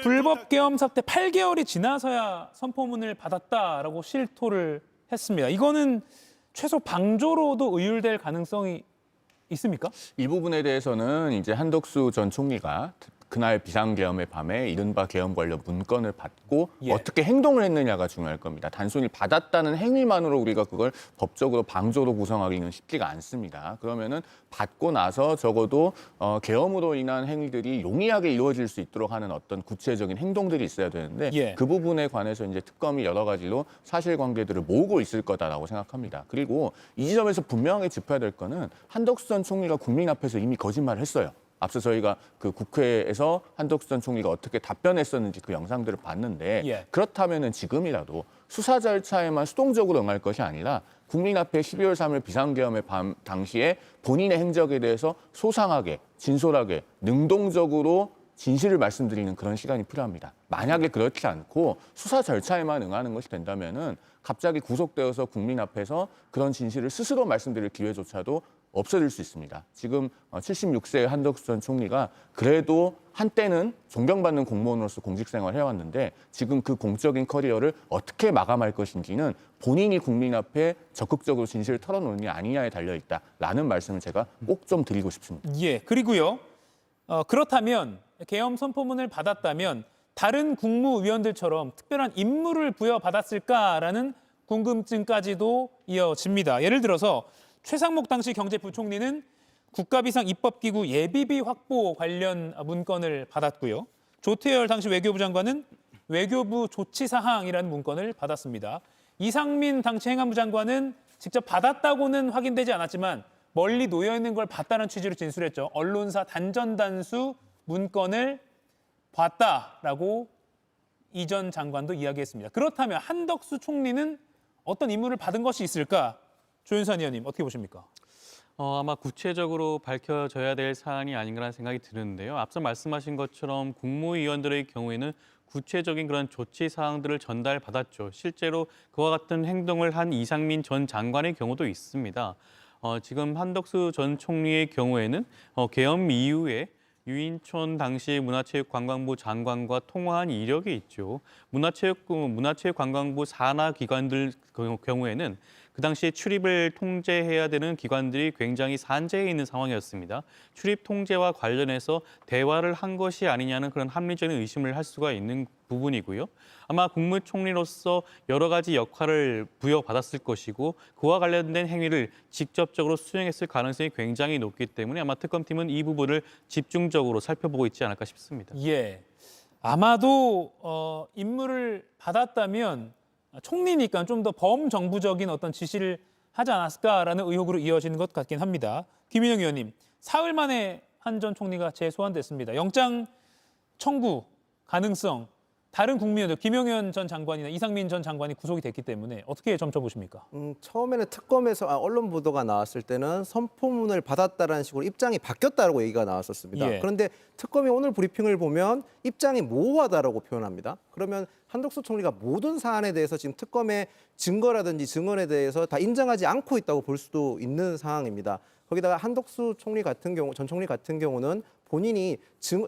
불법 계엄 사태 8개월이 지나서야 선포문을 받았다라고 실토를 했습니다. 이거는 최소 방조로도 의율될 가능성이 있습니까? 이 부분에 대해서는 이제 한덕수 전 총리가 그날 비상계엄의 밤에 이른바 계엄 관련 문건을 받고 어떻게 행동을 했느냐가 중요할 겁니다. 단순히 받았다는 행위만으로 우리가 그걸 법적으로 방조로 구성하기는 쉽지가 않습니다. 그러면은 받고 나서 적어도 계엄으로 인한 행위들이 용이하게 이루어질 수 있도록 하는 어떤 구체적인 행동들이 있어야 되는데 그 부분에 관해서 이제 특검이 여러 가지로 사실관계들을 모으고 있을 거다라고 생각합니다. 그리고 이 지점에서 분명하게 짚어야 될 거는 한덕수 전 총리가 국민 앞에서 이미 거짓말을 했어요. 앞서 저희가 그 국회에서 한덕수 전 총리가 어떻게 답변했었는지 그 영상들을 봤는데 그렇다면은 지금이라도 수사 절차에만 수동적으로 응할 것이 아니라 국민 앞에 12월 3일 비상계엄의 밤 당시에 본인의 행적에 대해서 소상하게, 진솔하게, 능동적으로 진실을 말씀드리는 그런 시간이 필요합니다. 만약에 그렇지 않고 수사 절차에만 응하는 것이 된다면은 갑자기 구속되어서 국민 앞에서 그런 진실을 스스로 말씀드릴 기회조차도 없어질 수 있습니다. 지금 76세의 한덕수 전 총리가 그래도 한때는 존경받는 공무원으로서 공직생활을 해왔는데 지금 그 공적인 커리어를 어떻게 마감할 것인지는 본인이 국민 앞에 적극적으로 진실을 털어놓느냐 아니냐에 달려있다라는 말씀을 제가 꼭 좀 드리고 싶습니다. 그리고요. 그렇다면 계엄 선포문을 받았다면 다른 국무위원들처럼 특별한 임무를 부여받았을까라는 궁금증까지도 이어집니다. 예를 들어서 최상목 당시 경제부총리는 국가비상 입법기구 예비비 확보 관련 문건을 받았고요. 조태열 당시 외교부 장관은 외교부 조치사항이라는 문건을 받았습니다. 이상민 당시 행안부 장관은 직접 받았다고는 확인되지 않았지만 멀리 놓여있는 걸 봤다는 취지로 진술했죠. 언론사 단전단수 문건을 봤다라고 이 전 장관도 이야기했습니다. 그렇다면 한덕수 총리는 어떤 임무를 받은 것이 있을까? 조윤선 의원님 어떻게 보십니까? 아마 구체적으로 밝혀져야 될 사안이 아닌가라는 생각이 드는데요. 앞서 말씀하신 것처럼 국무위원들의 경우에는 구체적인 그런 조치 사항들을 전달받았죠. 실제로 그와 같은 행동을 한 이상민 전 장관의 경우도 있습니다. 지금 한덕수 전 총리의 경우에는 계엄 이후에 유인촌 당시 문화체육관광부 장관과 통화한 이력이 있죠. 문화체육관광부 산하 기관들 경우에는 그 당시에 출입을 통제해야 되는 기관들이 굉장히 산재해 있는 상황이었습니다. 출입 통제와 관련해서 대화를 한 것이 아니냐는 그런 합리적인 의심을 할 수가 있는 부분이고요. 아마 국무총리로서 여러 가지 역할을 부여받았을 것이고 그와 관련된 행위를 직접적으로 수행했을 가능성이 굉장히 높기 때문에 아마 특검팀은 이 부분을 집중적으로 살펴보고 있지 않을까 싶습니다. 예, 아마도 임무를 받았다면 총리니까 좀 더 범정부적인 어떤 지시를 하지 않았을까라는 의혹으로 이어지는 것 같긴 합니다. 김인영 의원님, 사흘 만에 한 전 총리가 재소환됐습니다. 영장 청구 가능성, 다른 국민의원들, 김용현 전 장관이나 이상민 전 장관이 구속이 됐기 때문에 어떻게 점쳐보십니까? 처음에는 특검에서 언론 보도가 나왔을 때는 선포문을 받았다라는 식으로 입장이 바뀌었다라고 얘기가 나왔었습니다. 예. 그런데 특검이 오늘 브리핑을 보면 입장이 모호하다라고 표현합니다. 그러면 한덕수 총리가 모든 사안에 대해서 지금 특검의 증거라든지 증언에 대해서 다 인정하지 않고 있다고 볼 수도 있는 상황입니다. 거기다가 한덕수 총리 같은 경우, 전 총리 같은 경우는 본인이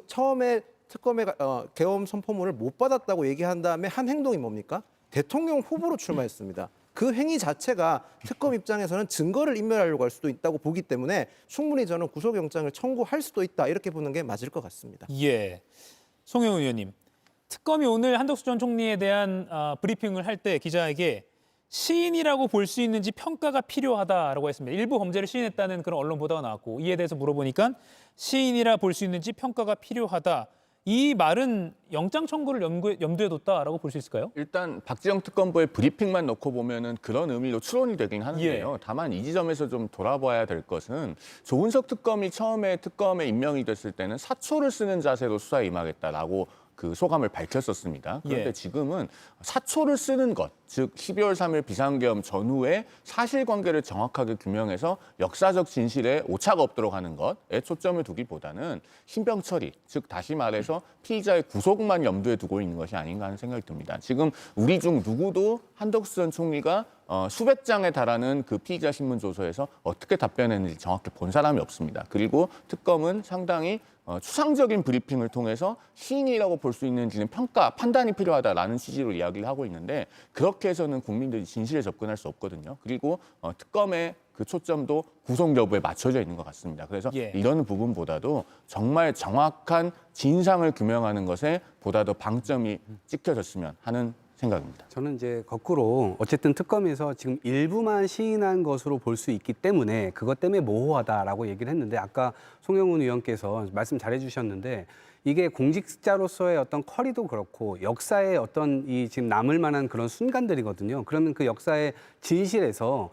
처음에 특검의 계엄 선포문을 못 받았다고 얘기한 다음에 한 행동이 뭡니까? 대통령 후보로 출마했습니다. 그 행위 자체가 특검 입장에서는 증거를 인멸하려고 할 수도 있다고 보기 때문에 충분히 저는 구속영장을 청구할 수도 있다 이렇게 보는 게 맞을 것 같습니다. 예, 송영훈 의원님, 특검이 오늘 한덕수 전 총리에 대한 브리핑을 할 때 기자에게 시인이라고 볼 수 있는지 평가가 필요하다라고 했습니다. 일부 범죄를 시인했다는 그런 언론 보도가 나왔고 이에 대해서 물어보니까 시인이라 볼 수 있는지 평가가 필요하다. 이 말은 영장 청구를 염두에 뒀다라고 볼 수 있을까요? 일단 박지영 특검부의 브리핑만 놓고 보면은 그런 의미로 추론이 되긴 하는데요. 다만 이 지점에서 좀 돌아봐야 될 것은 조은석 특검이 처음에 특검에 임명이 됐을 때는 사초를 쓰는 자세로 수사에 임하겠다라고 그 소감을 밝혔었습니다. 그런데 지금은 사초를 쓰는 것, 즉 12월 3일 비상계엄 전후에 사실관계를 정확하게 규명해서 역사적 진실에 오차가 없도록 하는 것에 초점을 두기보다는 신병 처리, 즉 다시 말해서 피의자의 구속만 염두에 두고 있는 것이 아닌가 하는 생각이 듭니다. 지금 우리 중 누구도 한덕수 전 총리가 수백 장에 달하는 그 피의자 신문 조서에서 어떻게 답변했는지 정확히 본 사람이 없습니다. 그리고 특검은 상당히 추상적인 브리핑을 통해서 시인이라고 볼 수 있는지는 판단이 필요하다라는 취지로 이야기를 하고 있는데 그렇게 해서는 국민들이 진실에 접근할 수 없거든요. 그리고 특검의 그 초점도 구속 여부에 맞춰져 있는 것 같습니다. 그래서 이런 부분보다도 정말 정확한 진상을 규명하는 것에 보다 더 방점이 찍혀졌으면 하는 생각입니다. 저는 이제 거꾸로 어쨌든 특검에서 지금 일부만 시인한 것으로 볼 수 있기 때문에 그것 때문에 모호하다라고 얘기를 했는데 아까 송영훈 의원께서 말씀 잘해 주셨는데 이게 공직자로서의 어떤 커리도 그렇고 역사의 어떤 이 지금 남을 만한 그런 순간들이거든요. 그러면 그 역사의 진실에서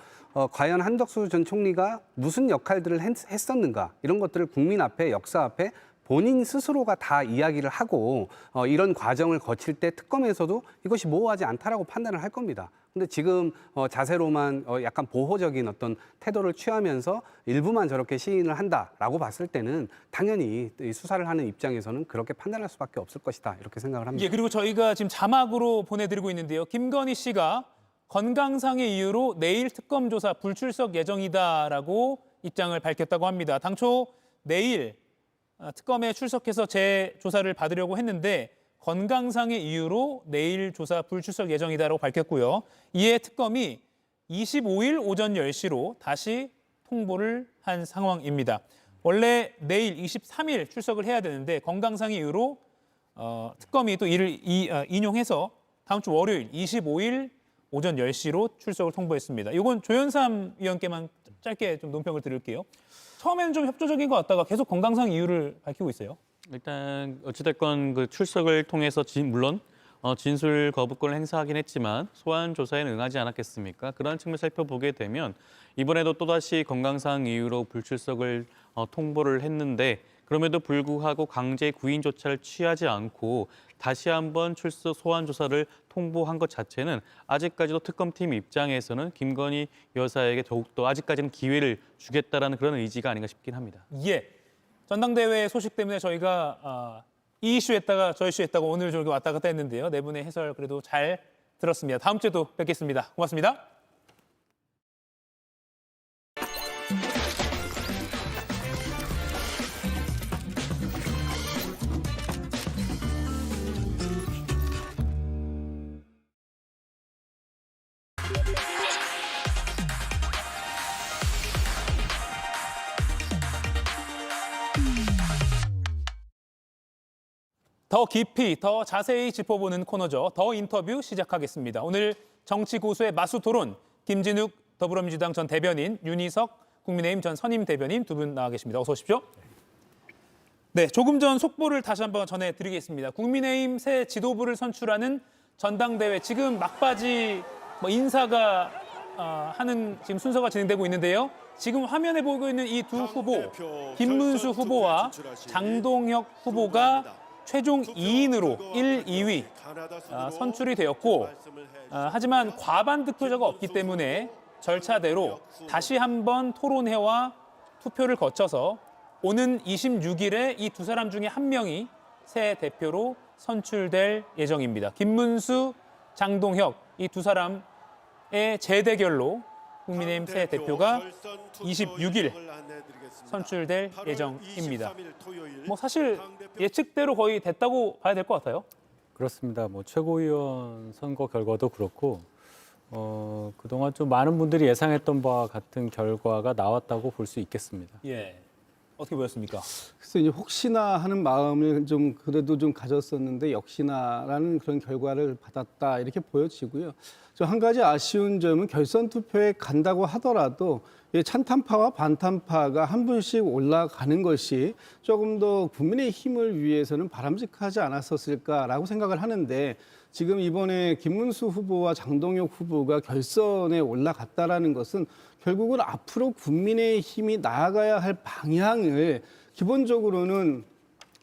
과연 한덕수 전 총리가 무슨 역할들을 했었는가 이런 것들을 국민 앞에 역사 앞에 본인 스스로가 다 이야기를 하고 이런 과정을 거칠 때 특검에서도 이것이 모호하지 않다라고 판단을 할 겁니다. 근데 지금 자세로만 약간 보호적인 어떤 태도를 취하면서 일부만 저렇게 시인을 한다라고 봤을 때는 당연히 이 수사를 하는 입장에서는 그렇게 판단할 수밖에 없을 것이다 이렇게 생각을 합니다. 예, 그리고 저희가 지금 자막으로 보내드리고 있는데요. 김건희 씨가 건강상의 이유로 내일 특검 조사 불출석 예정이다라고 입장을 밝혔다고 합니다. 당초 내일 특검에 출석해서 재조사를 받으려고 했는데 건강상의 이유로 내일 조사 불출석 예정이다라고 밝혔고요. 이에 특검이 25일 오전 10시로 다시 통보를 한 상황입니다. 원래 내일 23일 출석을 해야 되는데 건강상의 이유로 특검이 또 이를 인용해서 다음 주 월요일 25일 오전 10시로 출석을 통보했습니다. 이건 조현삼 위원께만 짧게 좀 논평을 드릴게요. 처음에는 좀 협조적인 것 같다가 계속 건강상 이유를 밝히고 있어요. 일단 어찌됐건 그 출석을 통해서 물론 진술 거부권을 행사하긴 했지만 소환 조사에는 응하지 않았겠습니까? 그런 측면을 살펴보게 되면 이번에도 또다시 건강상 이유로 불출석을 통보를 했는데 그럼에도 불구하고 강제 구인조차를 취하지 않고 다시 한번 출석 소환 조사를 통보한 것 자체는 아직까지도 특검팀 입장에서는 김건희 여사에게 더욱더 아직까지는 기회를 주겠다라는 그런 의지가 아닌가 싶긴 합니다. 예, 전당대회 소식 때문에 저희가 이 이슈 했다가 저 이슈 했다가 오늘 저렇게 왔다 갔다 했는데요. 네 분의 해설 그래도 잘 들었습니다. 다음 주에도 뵙겠습니다. 고맙습니다. 더 깊이, 더 자세히 짚어보는 코너죠. 더 인터뷰 시작하겠습니다. 오늘 정치 고수의 마수 토론, 김진욱 더불어민주당 전 대변인, 윤희석 국민의힘 전 선임 대변인 두 분 나와 계십니다. 어서 오십시오. 네, 조금 전 속보를 다시 한번 전해드리겠습니다. 국민의힘 새 지도부를 선출하는 전당대회 지금 막바지 인사가 하는 지금 순서가 진행되고 있는데요. 지금 화면에 보이고 있는 이 두 후보, 김문수 후보와 장동혁 후보가 최종 2인으로 1, 2위 선출이 되었고 하지만 과반 득표자가 없기 때문에 절차대로 다시 한번 토론회와 투표를 거쳐서 오는 26일에 이 두 사람 중에 한 명이 새 대표로 선출될 예정입니다. 김문수, 장동혁 이 두 사람의 재대결로 국민의힘 새 대표가 26일 선출될 예정입니다. 사실 예측대로 거의 됐다고 봐야 될 것 같아요. 그렇습니다. 최고위원 선거 결과도 그렇고 그동안 좀 많은 분들이 예상했던 바와 같은 결과가 나왔다고 볼 수 있겠습니다. 예. 어떻게 보였습니까? 그래서 이제 혹시나 하는 마음을 좀 그래도 좀 가졌었는데 역시나라는 그런 결과를 받았다 이렇게 보여지고요. 저 한 가지 아쉬운 점은 결선 투표에 간다고 하더라도 찬탄파와 반탄파가 한 분씩 올라가는 것이 조금 더 국민의 힘을 위해서는 바람직하지 않았었을까라고 생각을 하는데 지금 이번에 김문수 후보와 장동혁 후보가 결선에 올라갔다라는 것은 결국은 앞으로 국민의 힘이 나아가야 할 방향을 기본적으로는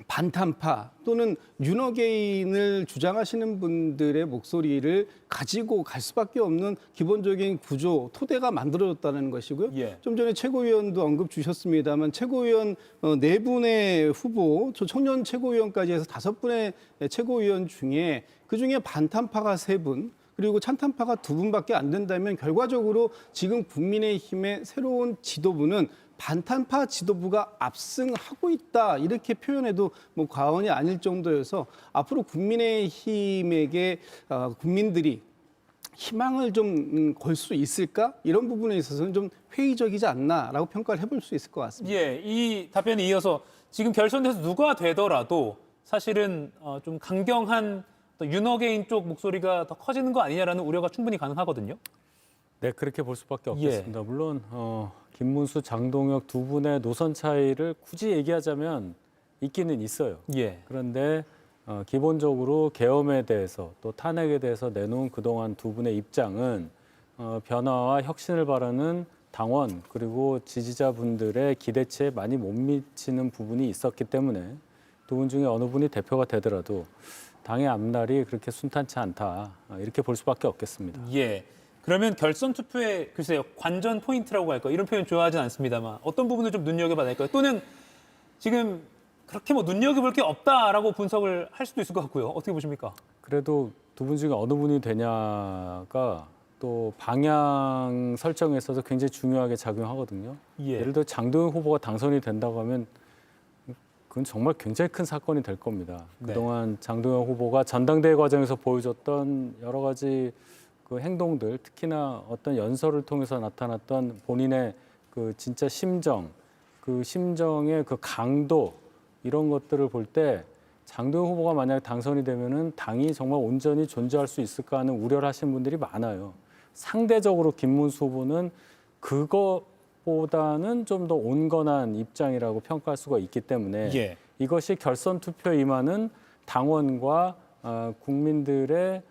반탄파 또는 윤어게인을 주장하시는 분들의 목소리를 가지고 갈 수밖에 없는 기본적인 구조, 토대가 만들어졌다는 것이고요. 예. 좀 전에 최고위원도 언급 주셨습니다만 최고위원 4분의 후보, 청년 최고위원까지 해서 5분의 최고위원 중에 그중에 반탄파가 3분, 그리고 찬탄파가 2분밖에 안 된다면 결과적으로 지금 국민의힘의 새로운 지도부는 반탄파 지도부가 압승하고 있다 이렇게 표현해도 과언이 아닐 정도여서 앞으로 국민의힘에게 국민들이 희망을 좀 걸 수 있을까? 이런 부분에 있어서는 좀 회의적이지 않나라고 평가를 해볼 수 있을 것 같습니다. 예, 이 답변에 이어서 지금 결선에서 누가 되더라도 사실은 좀 강경한 윤어게인 쪽 목소리가 더 커지는 거 아니냐라는 우려가 충분히 가능하거든요. 네, 그렇게 볼 수밖에 없겠습니다. 물론 김문수, 장동혁 두 분의 노선 차이를 굳이 얘기하자면 있기는 있어요. 예. 그런데 기본적으로 계엄에 대해서 또 탄핵에 대해서 내놓은 그동안 두 분의 입장은 변화와 혁신을 바라는 당원 그리고 지지자분들의 기대치에 많이 못 미치는 부분이 있었기 때문에 두 분 중에 어느 분이 대표가 되더라도 당의 앞날이 그렇게 순탄치 않다 이렇게 볼 수밖에 없겠습니다. 예. 그러면 결선 투표의 글쎄요 관전 포인트라고 할까요? 이런 표현 좋아하진 않습니다만 어떤 부분을 좀 눈여겨봐야 될까요? 또는 지금 그렇게 눈여겨볼 게 없다라고 분석을 할 수도 있을 것 같고요. 어떻게 보십니까? 그래도 두 분 중에 어느 분이 되냐가 또 방향 설정에 있어서 굉장히 중요하게 작용하거든요. 예. 예를 들어 장동혁 후보가 당선이 된다고 하면 그건 정말 굉장히 큰 사건이 될 겁니다. 네. 그동안 장동혁 후보가 전당대회 과정에서 보여줬던 여러 가지 그 행동들, 특히나 어떤 연설을 통해서 나타났던 본인의 그 진짜 심정, 그 심정의 그 강도 이런 것들을 볼 때 장동혁 후보가 만약 당선이 되면은 당이 정말 온전히 존재할 수 있을까 하는 우려를 하시는 분들이 많아요. 상대적으로 김문수 후보는 그것보다는 좀 더 온건한 입장이라고 평가할 수가 있기 때문에 예. 이것이 결선 투표에 임하는 당원과 국민들의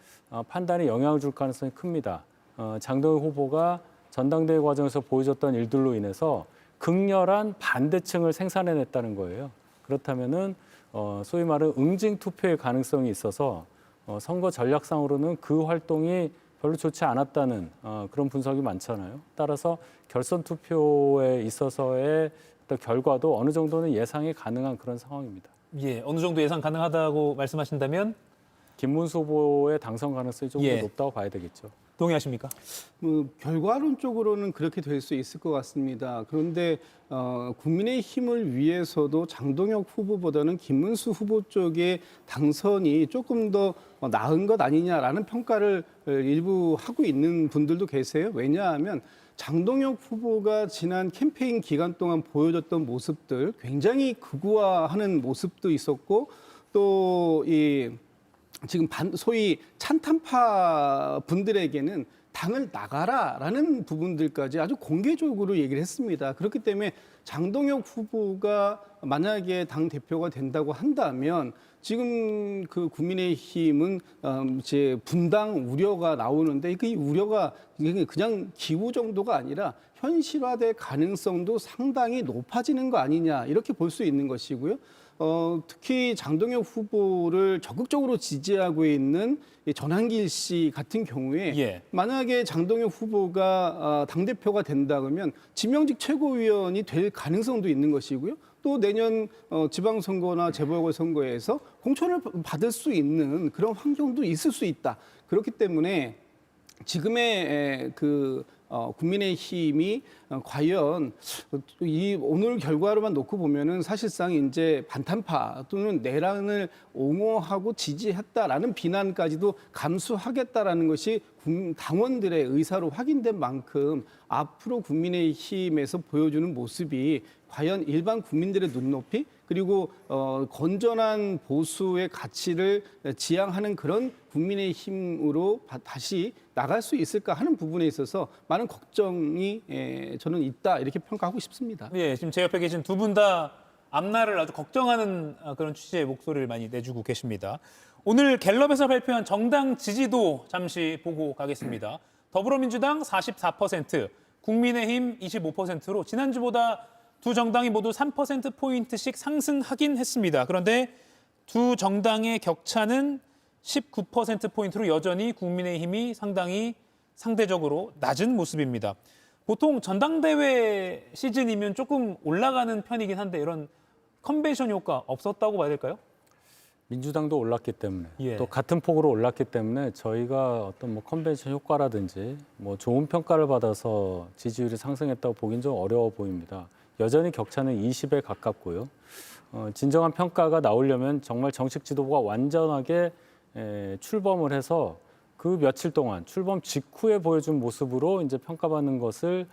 판단에 영향을 줄 가능성이 큽니다. 장동혁 후보가 전당대회 과정에서 보여줬던 일들로 인해서 극렬한 반대층을 생산해냈다는 거예요. 그렇다면은 소위 말하는 응징 투표의 가능성이 있어서 선거 전략상으로는 그 활동이 별로 좋지 않았다는 그런 분석이 많잖아요. 따라서 결선 투표에 있어서의 어떤 결과도 어느 정도는 예상이 가능한 그런 상황입니다. 예, 어느 정도 예상 가능하다고 말씀하신다면 김문수 후보의 당선 가능성이 좀 더 예. 높다고 봐야 되겠죠. 동의하십니까? 결과론적으로는 그렇게 될 수 있을 것 같습니다. 그런데 국민의 힘을 위해서도 장동혁 후보보다는 김문수 후보 쪽의 당선이 조금 더 나은 것 아니냐라는 평가를 일부 하고 있는 분들도 계세요. 왜냐하면 장동혁 후보가 지난 캠페인 기간 동안 보여줬던 모습들 굉장히 극우화하는 모습도 있었고 또 이 지금 소위 찬탄파 분들에게는 당을 나가라라는 부분들까지 아주 공개적으로 얘기를 했습니다. 그렇기 때문에 장동혁 후보가 만약에 당 대표가 된다고 한다면 지금 그 국민의힘은 이제 분당 우려가 나오는데 그 우려가 그냥 기우 정도가 아니라 현실화될 가능성도 상당히 높아지는 거 아니냐 이렇게 볼 수 있는 것이고요. 특히 장동혁 후보를 적극적으로 지지하고 있는 전한길 씨 같은 경우에 만약에 장동혁 후보가 당대표가 된다 그러면 지명직 최고위원이 될 가능성도 있는 것이고요. 또 내년 지방선거나 재보궐선거에서 공천을 받을 수 있는 그런 환경도 있을 수 있다. 그렇기 때문에 지금의 국민의힘이 과연 이 오늘 결과로만 놓고 보면은 사실상 이제 반탄파 또는 내란을 옹호하고 지지했다라는 비난까지도 감수하겠다라는 것이 당원들의 의사로 확인된 만큼 앞으로 국민의힘에서 보여주는 모습이 과연 일반 국민들의 눈높이 그리고 건전한 보수의 가치를 지향하는 그런 국민의힘으로 다시 나갈 수 있을까 하는 부분에 있어서 많은 걱정이 저는 있다 이렇게 평가하고 싶습니다. 예, 지금 제 옆에 계신 두 분 다 앞날을 아주 걱정하는 그런 취지의 목소리를 많이 내주고 계십니다. 오늘 갤럽에서 발표한 정당 지지도 잠시 보고 가겠습니다. 더불어민주당 44%, 국민의힘 25%로 지난주보다 두 정당이 모두 3%포인트씩 상승하긴 했습니다. 그런데 두 정당의 격차는 19%포인트로 여전히 국민의힘이 상당히 상대적으로 낮은 모습입니다. 보통 전당대회 시즌이면 조금 올라가는 편이긴 한데 이런 컨벤션 효과 없었다고 봐야 될까요? 민주당도 올랐기 때문에 또 같은 폭으로 올랐기 때문에 저희가 어떤 뭐 컨벤션 효과라든지 뭐 좋은 평가를 받아서 지지율이 상승했다고 보긴 좀 어려워 보입니다. 여전히 격차는 20에 가깝고요. 진정한 평가가 나오려면 정말 정식 지도부가 완전하게 출범을 해서 그 며칠 동안 출범 직후에 보여준 모습으로 이제 평가받는 것을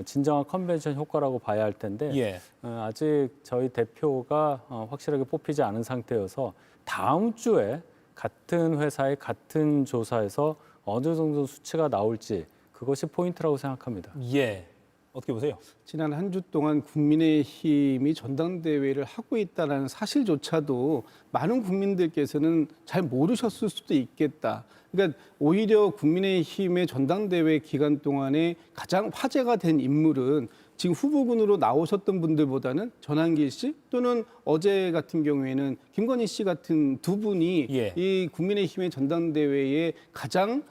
진정한 컨벤션 효과라고 봐야 할 텐데 아직 저희 대표가 확실하게 뽑히지 않은 상태여서 다음 주에 같은 회사의 같은 조사에서 어느 정도 수치가 나올지 그것이 포인트라고 생각합니다. 예. 어떻게 보세요? 지난 한 주 동안 국민의힘이 전당대회를 하고 있다는 사실조차도 많은 국민들께서는 잘 모르셨을 수도 있겠다. 그러니까 오히려 국민의힘의 전당대회 기간 동안에 가장 화제가 된 인물은 지금 후보군으로 나오셨던 분들보다는 전한길 씨 또는 어제 같은 경우에는 김건희 씨 같은 두 분이 이 국민의힘의 전당대회에 가장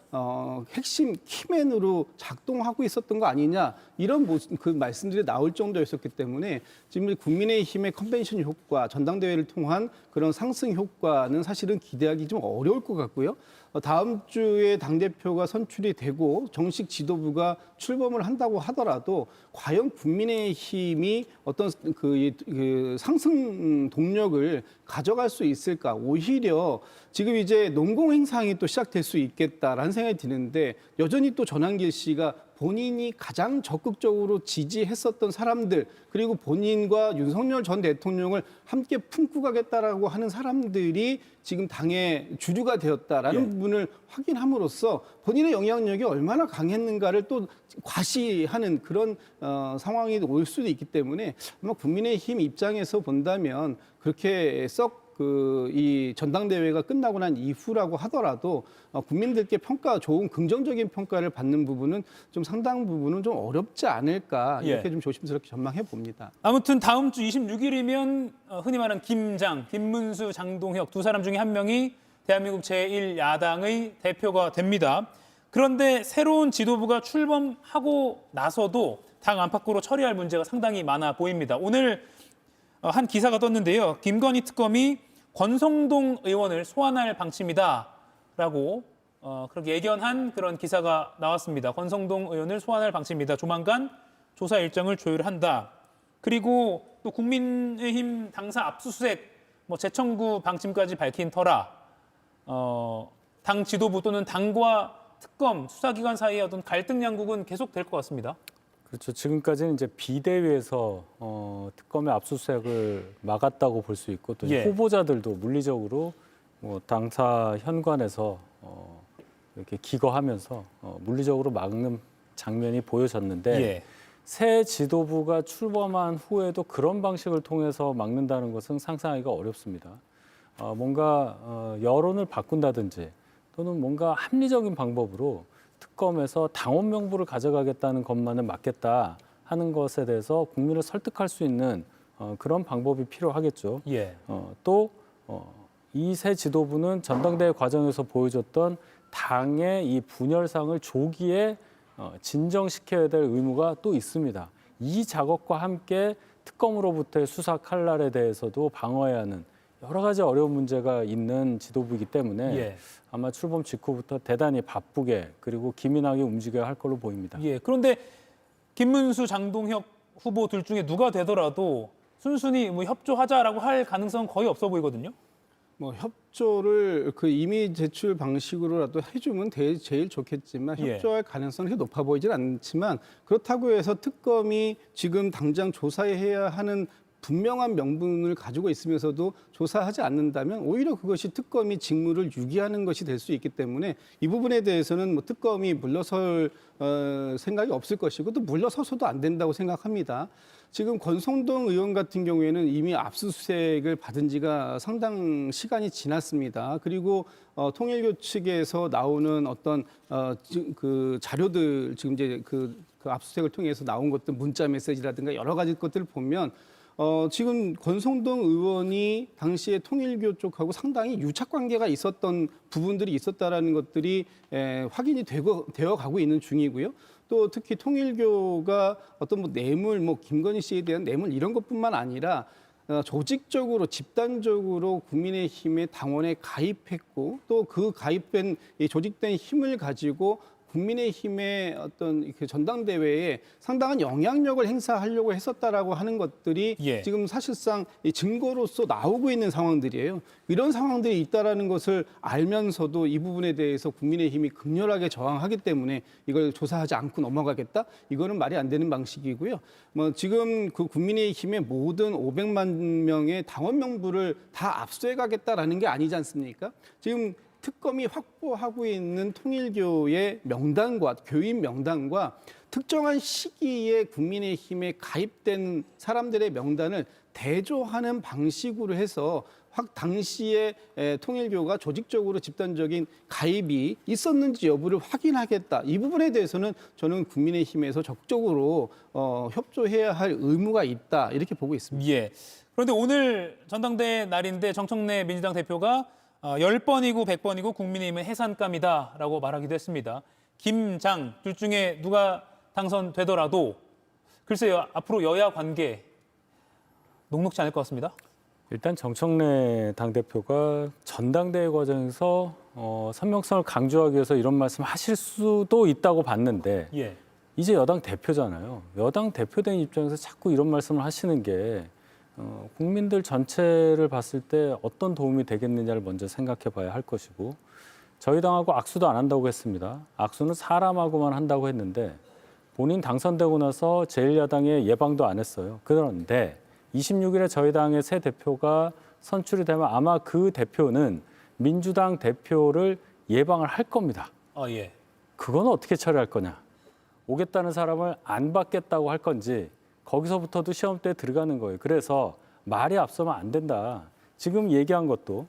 핵심 키맨으로 작동하고 있었던 거 아니냐 이런 그 말씀들이 나올 정도였었기 때문에 지금 국민의힘의 컨벤션 효과, 전당대회를 통한 그런 상승 효과는 사실은 기대하기 좀 어려울 것 같고요. 다음 주에 당대표가 선출이 되고 정식 지도부가 출범을 한다고 하더라도 과연 국민의힘이 어떤 그 상승 동력을 가져갈 수 있을까? 오히려 지금 이제 농공행상이 또 시작될 수 있겠다라는 생각이 드는데 여전히 또 전한길 씨가 본인이 가장 적극적으로 지지했었던 사람들 그리고 본인과 윤석열 전 대통령을 함께 품고 가겠다라고 하는 사람들이 지금 당의 주류가 되었다라는 부분을 확인함으로써 본인의 영향력이 얼마나 강했는가를 또 과시하는 그런 상황이 올 수도 있기 때문에 아마 국민의힘 입장에서 본다면 그렇게 썩 이 전당대회가 끝나고 난 이후라고 하더라도 국민들께 좋은 긍정적인 평가를 받는 부분은 좀 상당 부분은 좀 어렵지 않을까 이렇게 좀 조심스럽게 전망해 봅니다. 아무튼 다음 주 26일이면 흔히 말하는 김장, 김문수, 장동혁 두 사람 중에 한 명이 대한민국 제1야당의 대표가 됩니다. 그런데 새로운 지도부가 출범하고 나서도 당 안팎으로 처리할 문제가 상당히 많아 보입니다. 오늘 한 기사가 떴는데요. 김건희 특검이 권성동 의원을 소환할 방침이다라고 그렇게 예견한 그런 기사가 나왔습니다. 권성동 의원을 소환할 방침이다. 조만간 조사 일정을 조율한다. 그리고 또 국민의힘 당사 압수수색 재청구 방침까지 밝힌 터라 당 지도부 또는 당과 특검, 수사기관 사이의 어떤 갈등 양국은 계속될 것 같습니다. 그렇죠. 지금까지는 이제 비대위에서 특검의 압수수색을 막았다고 볼 수 있고 또 예. 후보자들도 물리적으로 뭐 당사 현관에서 이렇게 기거하면서 물리적으로 막는 장면이 보여졌는데 예. 새 지도부가 출범한 후에도 그런 방식을 통해서 막는다는 것은 상상하기가 어렵습니다. 뭔가 여론을 바꾼다든지 또는 뭔가 합리적인 방법으로 특검에서 당원 명부를 가져가겠다는 것만은 막겠다 하는 것에 대해서 국민을 설득할 수 있는 그런 방법이 필요하겠죠. 예. 또 이 새 지도부는 전당대회 과정에서 보여줬던 당의 이 분열상을 조기에 진정시켜야 될 의무가 또 있습니다. 이 작업과 함께 특검으로부터의 수사 칼날에 대해서도 방어해야 하는 여러 가지 어려운 문제가 있는 지도부이기 때문에 예. 아마 출범 직후부터 대단히 바쁘게 그리고 기민하게 움직여야 할 걸로 보입니다. 예. 그런데 김문수, 장동혁 후보 둘 중에 누가 되더라도 순순히 뭐 협조하자라고 할 가능성은 거의 없어 보이거든요. 뭐 협조를 그 이미 제출 방식으로라도 해주면 제일 좋겠지만 예. 협조할 가능성이 높아 보이진 않지만 그렇다고 해서 특검이 지금 당장 조사해야 하는 분명한 명분을 가지고 있으면서도 조사하지 않는다면 오히려 그것이 특검이 직무를 유기하는 것이 될 수 있기 때문에 이 부분에 대해서는 뭐 특검이 물러설 생각이 없을 것이고 또 물러서서도 안 된다고 생각합니다. 지금 권성동 의원 같은 경우에는 이미 압수수색을 받은 지가 상당 시간이 지났습니다. 그리고 통일교 측에서 나오는 어떤 그 자료들 지금 이제 그 압수수색을 통해서 나온 것들 문자 메시지라든가 여러 가지 것들을 보면 지금 권성동 의원이 당시에 통일교 쪽하고 상당히 유착 관계가 있었던 부분들이 있었다라는 것들이 확인이 되어 가고 있는 중이고요. 또 특히 통일교가 어떤 뭐 뇌물, 뭐 김건희 씨에 대한 뇌물 이런 것뿐만 아니라 조직적으로 집단적으로 국민의힘의 당원에 가입했고 또 그 가입된 이 조직된 힘을 가지고 국민의힘의 어떤 그 전당대회에 상당한 영향력을 행사하려고 했었다라고 하는 것들이 예. 지금 사실상 이 증거로서 나오고 있는 상황들이에요. 이런 상황들이 있다라는 것을 알면서도 이 부분에 대해서 국민의힘이 극렬하게 저항하기 때문에 이걸 조사하지 않고 넘어가겠다? 이거는 말이 안 되는 방식이고요. 뭐 지금 그 국민의힘의 모든 500만 명의 당원 명부를 다 압수해가겠다라는 게 아니지 않습니까? 지금 특검이 확보하고 있는 통일교의 명단과 교인 명단과 특정한 시기에 국민의힘에 가입된 사람들의 명단을 대조하는 방식으로 해서 당시에 통일교가 조직적으로 집단적인 가입이 있었는지 여부를 확인하겠다. 이 부분에 대해서는 저는 국민의힘에서 적극적으로 협조해야 할 의무가 있다. 이렇게 보고 있습니다. 예. 그런데 오늘 전당대회 날인데 정청래 민주당 대표가 10번이고 100번이고 국민의힘은 해산감이다라고 말하기도 했습니다. 김, 장 둘 중에 누가 당선되더라도 글쎄요. 앞으로 여야 관계 녹록지 않을 것 같습니다. 일단 정청래 당대표가 전당대회 과정에서 선명성을 강조하기 위해서 이런 말씀 하실 수도 있다고 봤는데 예. 이제 여당 대표잖아요. 여당 대표된 입장에서 자꾸 이런 말씀을 하시는 게 국민들 전체를 봤을 때 어떤 도움이 되겠느냐를 먼저 생각해 봐야 할 것이고 저희 당하고 악수도 안 한다고 했습니다. 악수는 사람하고만 한다고 했는데 본인 당선되고 나서 제1야당에 예방도 안 했어요. 그런데 26일에 저희 당의 새 대표가 선출이 되면 아마 그 대표는 민주당 대표를 예방을 할 겁니다. 예. 그건 어떻게 처리할 거냐. 오겠다는 사람을 안 받겠다고 할 건지 거기서부터도 시험대에 들어가는 거예요. 그래서 말이 앞서면 안 된다. 지금 얘기한 것도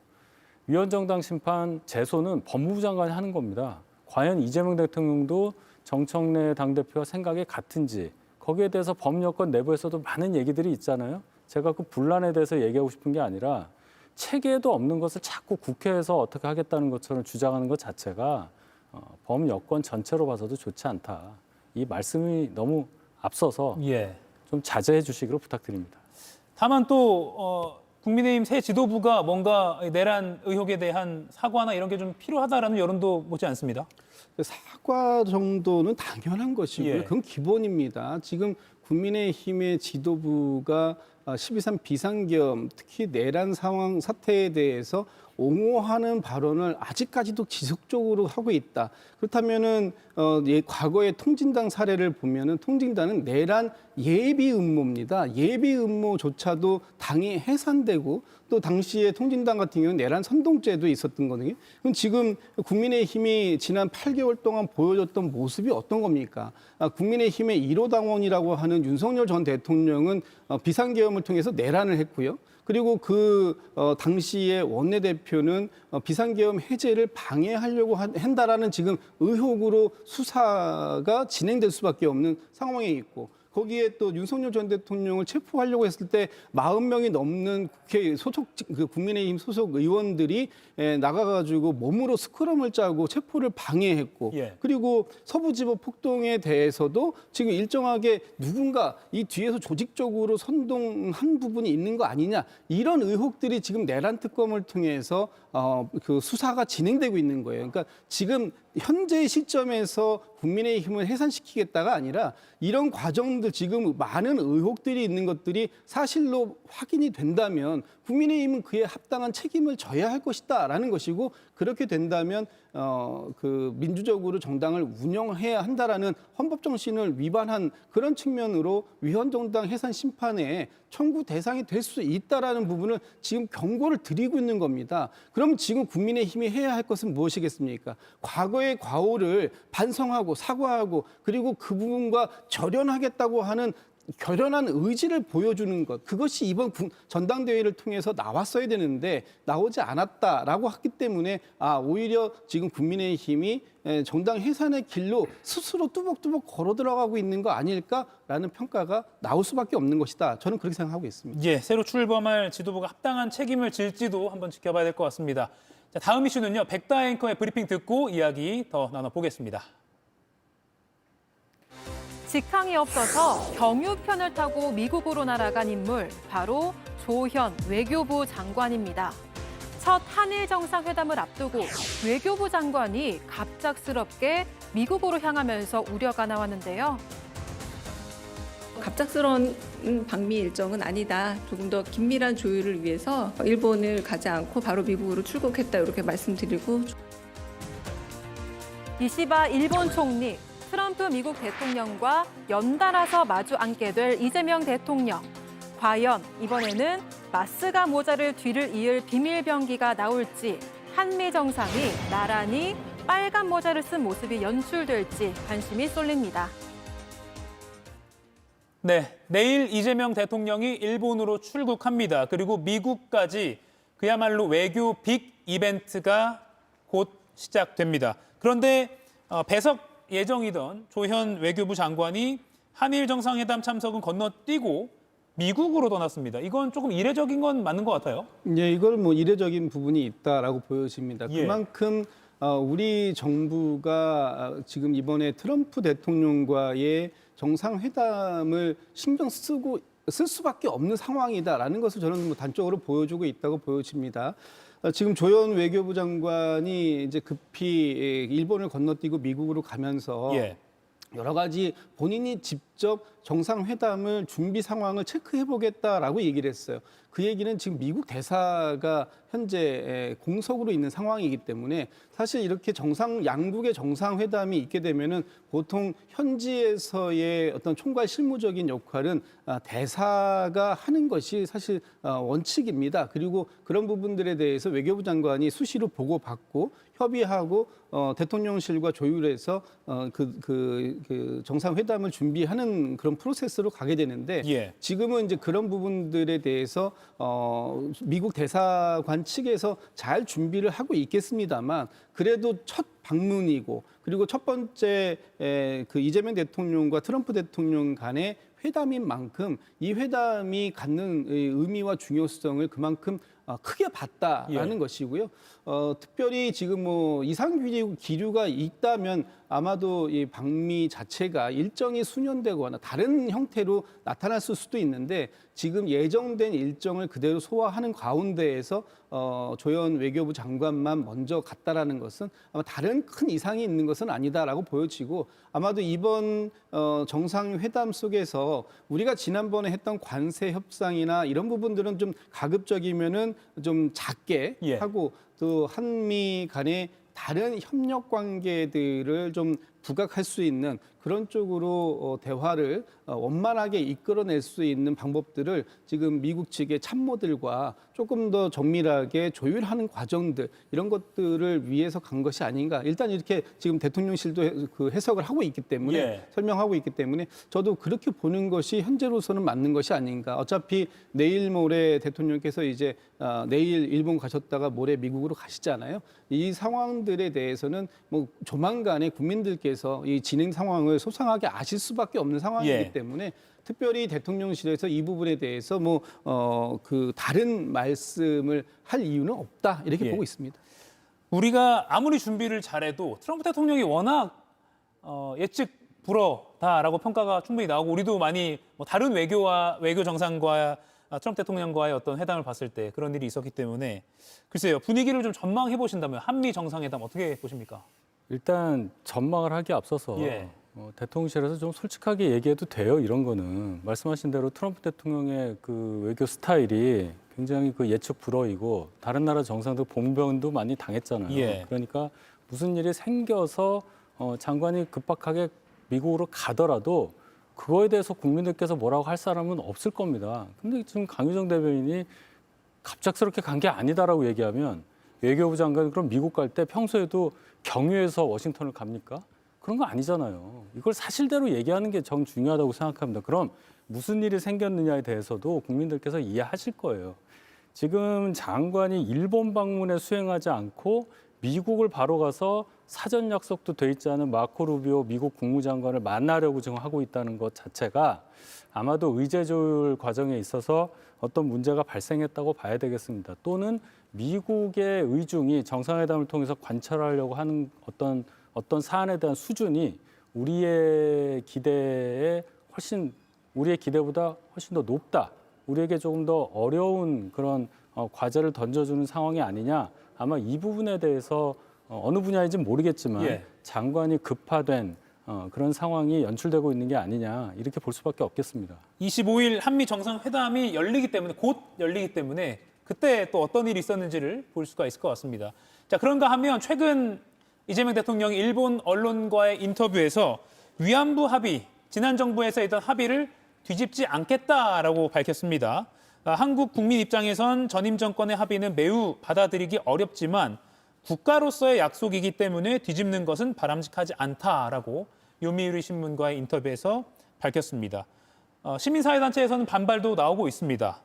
위헌정당 심판 제소는 법무부 장관이 하는 겁니다. 과연 이재명 대통령도 정청래 당대표와 생각이 같은지 거기에 대해서 법여권 내부에서도 많은 얘기들이 있잖아요. 제가 그 분란에 대해서 얘기하고 싶은 게 아니라 체계에도 없는 것을 자꾸 국회에서 어떻게 하겠다는 것처럼 주장하는 것 자체가 법여권 전체로 봐서도 좋지 않다. 이 말씀이 너무 앞서서 예. 좀 자제해 주시기로 부탁드립니다. 다만 또 국민의힘 새 지도부가 뭔가 내란 의혹에 대한 사과나 이런 게 좀 필요하다라는 여론도 못지 않습니다. 사과 정도는 당연한 것이고요. 예. 그건 기본입니다. 지금 국민의힘의 지도부가 12.3 비상계엄, 특히 내란 상황 사태에 대해서 옹호하는 발언을 아직까지도 지속적으로 하고 있다. 그렇다면은 과거의 통진당 사례를 보면은 통진당은 내란 예비 음모입니다. 예비 음모조차도 당이 해산되고 또 당시에 통진당 같은 경우는 내란 선동죄도 있었던 거거든요. 그럼 지금 국민의힘이 지난 8개월 동안 보여줬던 모습이 어떤 겁니까? 국민의힘의 1호 당원이라고 하는 윤석열 전 대통령은 비상계엄을 통해서 내란을 했고요. 그리고 당시에 원내대표는 비상계엄 해제를 방해하려고 한다라는 지금 의혹으로 수사가 진행될 수밖에 없는 상황에 있고, 거기에 또 윤석열 전 대통령을 체포하려고 했을 때 40명이 넘는 국회 국민의힘 소속 의원들이 나가가지고 몸으로 스크럼을 짜고 체포를 방해했고, 그리고 서부지법 폭동에 대해서도 지금 일정하게 누군가 이 뒤에서 조직적으로 선동한 부분이 있는 거 아니냐, 이런 의혹들이 지금 내란 특검을 통해서 그 수사가 진행되고 있는 거예요. 그러니까 지금 현재 시점에서 국민의힘을 해산시키겠다가 아니라 이런 과정들, 지금 많은 의혹들이 있는 것들이 사실로 확인이 된다면 국민의힘은 그에 합당한 책임을 져야 할 것이다라는 것이고, 그렇게 된다면 민주적으로 정당을 운영해야 한다라는 헌법 정신을 위반한 그런 측면으로 위헌정당 해산 심판에 청구 대상이 될 수 있다라는 부분을 지금 경고를 드리고 있는 겁니다. 그럼 지금 국민의힘이 해야 할 것은 무엇이겠습니까? 과거의 과오를 반성하고 사과하고, 그리고 그 부분과 절연하겠다고 하는 결연한 의지를 보여주는 것, 그것이 이번 전당대회를 통해서 나왔어야 되는데 나오지 않았다라고 했기 때문에 오히려 지금 국민의힘이 정당 해산의 길로 스스로 뚜벅뚜벅 걸어 들어가고 있는 거 아닐까라는 평가가 나올 수밖에 없는 것이다. 저는 그렇게 생각하고 있습니다. 예, 새로 출범할 지도부가 합당한 책임을 질지도 한번 지켜봐야 될 것 같습니다. 자, 다음 이슈는요, 백다 앵커의 브리핑 듣고 이야기 더 나눠보겠습니다. 직항이 없어서 경유편을 타고 미국으로 날아간 인물, 바로 조현 외교부 장관입니다. 첫 한일 정상회담을 앞두고 외교부 장관이 갑작스럽게 미국으로 향하면서 우려가 나왔는데요. 갑작스러운 방미 일정은 아니다. 조금 더 긴밀한 조율을 위해서 일본을 가지 않고 바로 미국으로 출국했다, 이렇게 말씀드리고. 이시바 일본 총리, 트럼프 미국 대통령과 연달아서 마주 앉게 될 이재명 대통령. 과연 이번에는 마스가 모자를 뒤를 이을 비밀병기가 나올지, 한미 정상이 나란히 빨간 모자를 쓴 모습이 연출될지 관심이 쏠립니다. 네, 내일 이재명 대통령이 일본으로 출국합니다. 그리고 미국까지 그야말로 외교 빅 이벤트가 곧 시작됩니다. 그런데 배석 예정이던 조현 외교부 장관이 한일 정상회담 참석은 건너뛰고 미국으로 떠났습니다. 이건 조금 이례적인 건 맞는 것 같아요. 네, 이걸 이례적인 부분이 있다라고 보여집니다. 그만큼 우리 정부가 지금 이번에 트럼프 대통령과의 정상회담을 신경 쓸 수밖에 없는 상황이다라는 것을 저는 단적으로 보여주고 있다고 보여집니다. 지금 조현 외교부 장관이 이제 급히 일본을 건너뛰고 미국으로 가면서 여러 가지 본인이 직접 정상회담을 준비 상황을 체크해보겠다라고 얘기를 했어요. 그 얘기는 지금 미국 대사가 현재 공석으로 있는 상황이기 때문에 사실 이렇게 양국의 정상회담이 있게 되면은 보통 현지에서의 어떤 총괄 실무적인 역할은 대사가 하는 것이 사실 원칙입니다. 그리고 그런 부분들에 대해서 외교부 장관이 수시로 보고받고 협의하고 대통령실과 조율해서 그 정상회담을 준비하는 그런 프로세스로 가게 되는데 지금은 이제 그런 부분들에 대해서 미국 대사관 측에서 잘 준비를 하고 있겠습니다만 그래도 첫 방문이고 그리고 첫 번째 그 이재명 대통령과 트럼프 대통령 간의 회담인 만큼 이 회담이 갖는 의미와 중요성을 그만큼 크게 봤다라는 것이고요. 특별히 지금 이상 기류가 있다면 아마도 이 방미 자체가 일정이 수년되거나 다른 형태로 나타났을 수도 있는데 지금 예정된 일정을 그대로 소화하는 가운데에서 조현 외교부 장관만 먼저 갔다라는 것은 아마 다른 큰 이상이 있는 것은 아니다라고 보여지고 아마도 이번 정상회담 속에서 우리가 지난번에 했던 관세 협상이나 이런 부분들은 좀 가급적이면은 좀 작게 하고 또 한미 간의 다른 협력 관계들을 좀 부각할 수 있는 그런 쪽으로 대화를 원만하게 이끌어낼 수 있는 방법들을 지금 미국 측의 참모들과 조금 더 정밀하게 조율하는 과정들 이런 것들을 위해서 간 것이 아닌가. 일단 이렇게 지금 대통령실도 그 해석을 하고 있기 때문에 설명하고 있기 때문에 저도 그렇게 보는 것이 현재로서는 맞는 것이 아닌가. 어차피 내일 모레 대통령께서 이제 내일 일본 가셨다가 모레 미국으로 가시잖아요. 이 상황들에 대해서는 뭐 조만간에 국민들께서 이 진행 상황을 소상하게 아실 수밖에 없는 상황이기 때문에 특별히 대통령실에서 이 부분에 대해서 그 다른 말씀을 할 이유는 없다 이렇게 보고 있습니다. 우리가 아무리 준비를 잘해도 트럼프 대통령이 워낙 예측 불허다라고 평가가 충분히 나오고 우리도 많이 뭐 다른 외교 정상과 트럼프 대통령과의 어떤 회담을 봤을 때 그런 일이 있었기 때문에 글쎄요 분위기를 좀 전망해 보신다면 한미 정상회담 어떻게 보십니까? 일단 전망을 하기에 앞서서 대통령실에서 좀 솔직하게 얘기해도 돼요. 이런 거는 말씀하신 대로 트럼프 대통령의 그 외교 스타일이 굉장히 그 예측 불허이고 다른 나라 정상들 봉변도 많이 당했잖아요. 그러니까 무슨 일이 생겨서 장관이 급박하게 미국으로 가더라도 그거에 대해서 국민들께서 뭐라고 할 사람은 없을 겁니다. 근데 지금 강유정 대변인이 갑작스럽게 간 게 아니다라고 얘기하면 외교부 장관이 그럼 미국 갈 때 평소에도 경유해서 워싱턴을 갑니까? 그런 거 아니잖아요. 이걸 사실대로 얘기하는 게 정 중요하다고 생각합니다. 그럼 무슨 일이 생겼느냐에 대해서도 국민들께서 이해하실 거예요. 지금 장관이 일본 방문에 수행하지 않고 미국을 바로 가서 사전 약속도 돼 있지 않은 마코 루비오 미국 국무장관을 만나려고 지금 하고 있다는 것 자체가 아마도 의제 조율 과정에 있어서 어떤 문제가 발생했다고 봐야 되겠습니다. 또는 미국의 의중이 정상회담을 통해서 관철하려고 하는 어떤 사안에 대한 수준이 우리의 기대보다 훨씬 더 높다. 우리에게 조금 더 어려운 그런 과제를 던져주는 상황이 아니냐. 아마 이 부분에 대해서 어느 분야인지는 모르겠지만 장관이 급파된 그런 상황이 연출되고 있는 게 아니냐 이렇게 볼 수밖에 없겠습니다. 25일 한미 정상회담이 곧 열리기 때문에 그때 또 어떤 일이 있었는지를 볼 수가 있을 것 같습니다. 자, 그런가 하면 최근 이재명 대통령이 일본 언론과의 인터뷰에서 위안부 합의, 지난 정부에서 있던 합의를 뒤집지 않겠다라고 밝혔습니다. 한국 국민 입장에선 전임 정권의 합의는 매우 받아들이기 어렵지만 국가로서의 약속이기 때문에 뒤집는 것은 바람직하지 않다라고 요미우리 신문과의 인터뷰에서 밝혔습니다. 시민사회단체에서는 반발도 나오고 있습니다.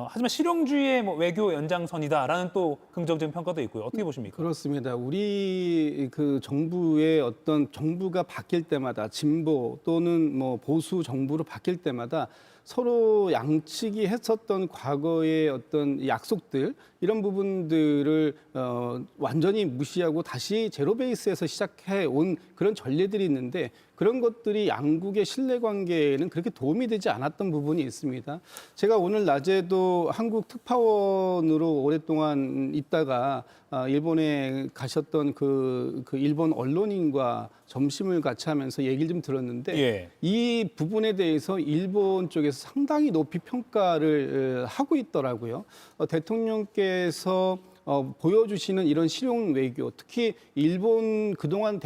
하지만 실용주의의 외교 연장선이다라는 또 긍정적인 평가도 있고요. 어떻게 보십니까? 그렇습니다. 우리 그 정부의 어떤 정부가 바뀔 때마다 진보 또는 보수 정부로 바뀔 때마다 서로 양측이 했었던 과거의 어떤 약속들 이런 부분들을 완전히 무시하고 다시 제로 베이스에서 시작해 온 그런 전례들이 있는데 그런 것들이 양국의 신뢰관계에는 그렇게 도움이 되지 않았던 부분이 있습니다. 제가 오늘 낮에도 한국 특파원으로 오랫동안 있다가 일본에 가셨던 그 일본 언론인과 점심을 같이 하면서 얘기를 좀 들었는데 이 부분에 대해서 일본 쪽에서 상당히 높이 평가를 하고 있더라고요. 대통령께서 보여주시는 이런 실용 외교, 특히 일본 그동안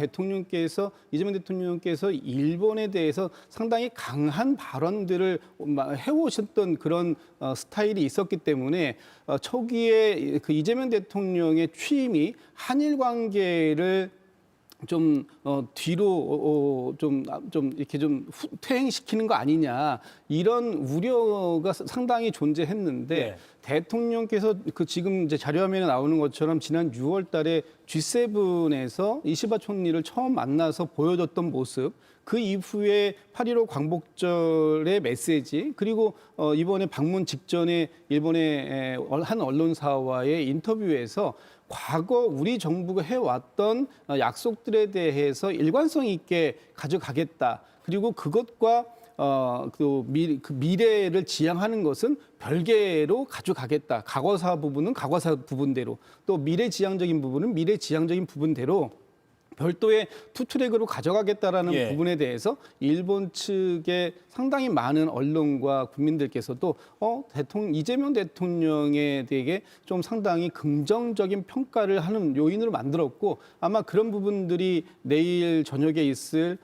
이재명 대통령께서 일본에 대해서 상당히 강한 발언들을 해오셨던 그런 스타일이 있었기 때문에 초기에 그 이재명 대통령의 취임이 한일 관계를 좀 뒤로 좀 이렇게 좀 퇴행시키는 거 아니냐 이런 우려가 상당히 존재했는데 대통령께서 그 지금 이제 자료화면에 나오는 것처럼 지난 6월달에 G7에서 이시바 총리를 처음 만나서 보여줬던 모습. 그 이후에 8.15 광복절의 메시지 그리고 이번에 방문 직전에 일본의 한 언론사와의 인터뷰에서 과거 우리 정부가 해왔던 약속들에 대해서 일관성 있게 가져가겠다. 그리고 그것과 그 미래를 지향하는 것은 별개로 가져가겠다. 과거사 부분은 과거사 부분대로 또 미래지향적인 부분은 미래지향적인 부분대로 별도의 투트랙으로 가져가겠다라는 부분에 대해서 일본 측의 상당히 많은 언론과 국민들께서도 이재명 대통령에 대해 좀 상당히 긍정적인 평가를 하는 요인으로 만들었고 아마 그런 부분들이 내일 저녁에 있을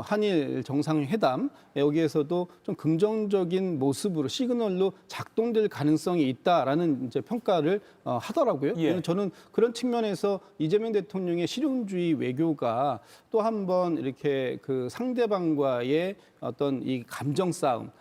한일 정상회담 여기에서도 좀 긍정적인 모습으로 시그널로 작동될 가능성이 있다라는 이제 평가를 하더라고요. 저는 그런 측면에서 이재명 대통령의 실용주의 외교가 또 한 번 이렇게 그 상대방과의 어떤 이 감정 싸움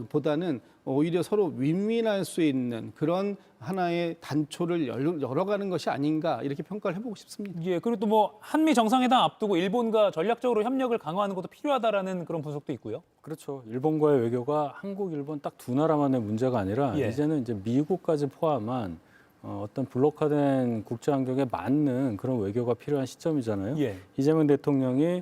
보다는 오히려 서로 윈윈할 수 있는 그런 하나의 단초를 열어가는 것이 아닌가 이렇게 평가를 해보고 싶습니다. 예, 그리고 또 뭐 한미 정상회담 앞두고 일본과 전략적으로 협력을 강화하는 것도 필요하다라는 그런 분석도 있고요. 그렇죠. 일본과의 외교가 한국, 일본 딱 두 나라만의 문제가 아니라 이제는 이제 미국까지 포함한 어떤 블록화된 국제 환경에 맞는 그런 외교가 필요한 시점이잖아요. 이재명 대통령이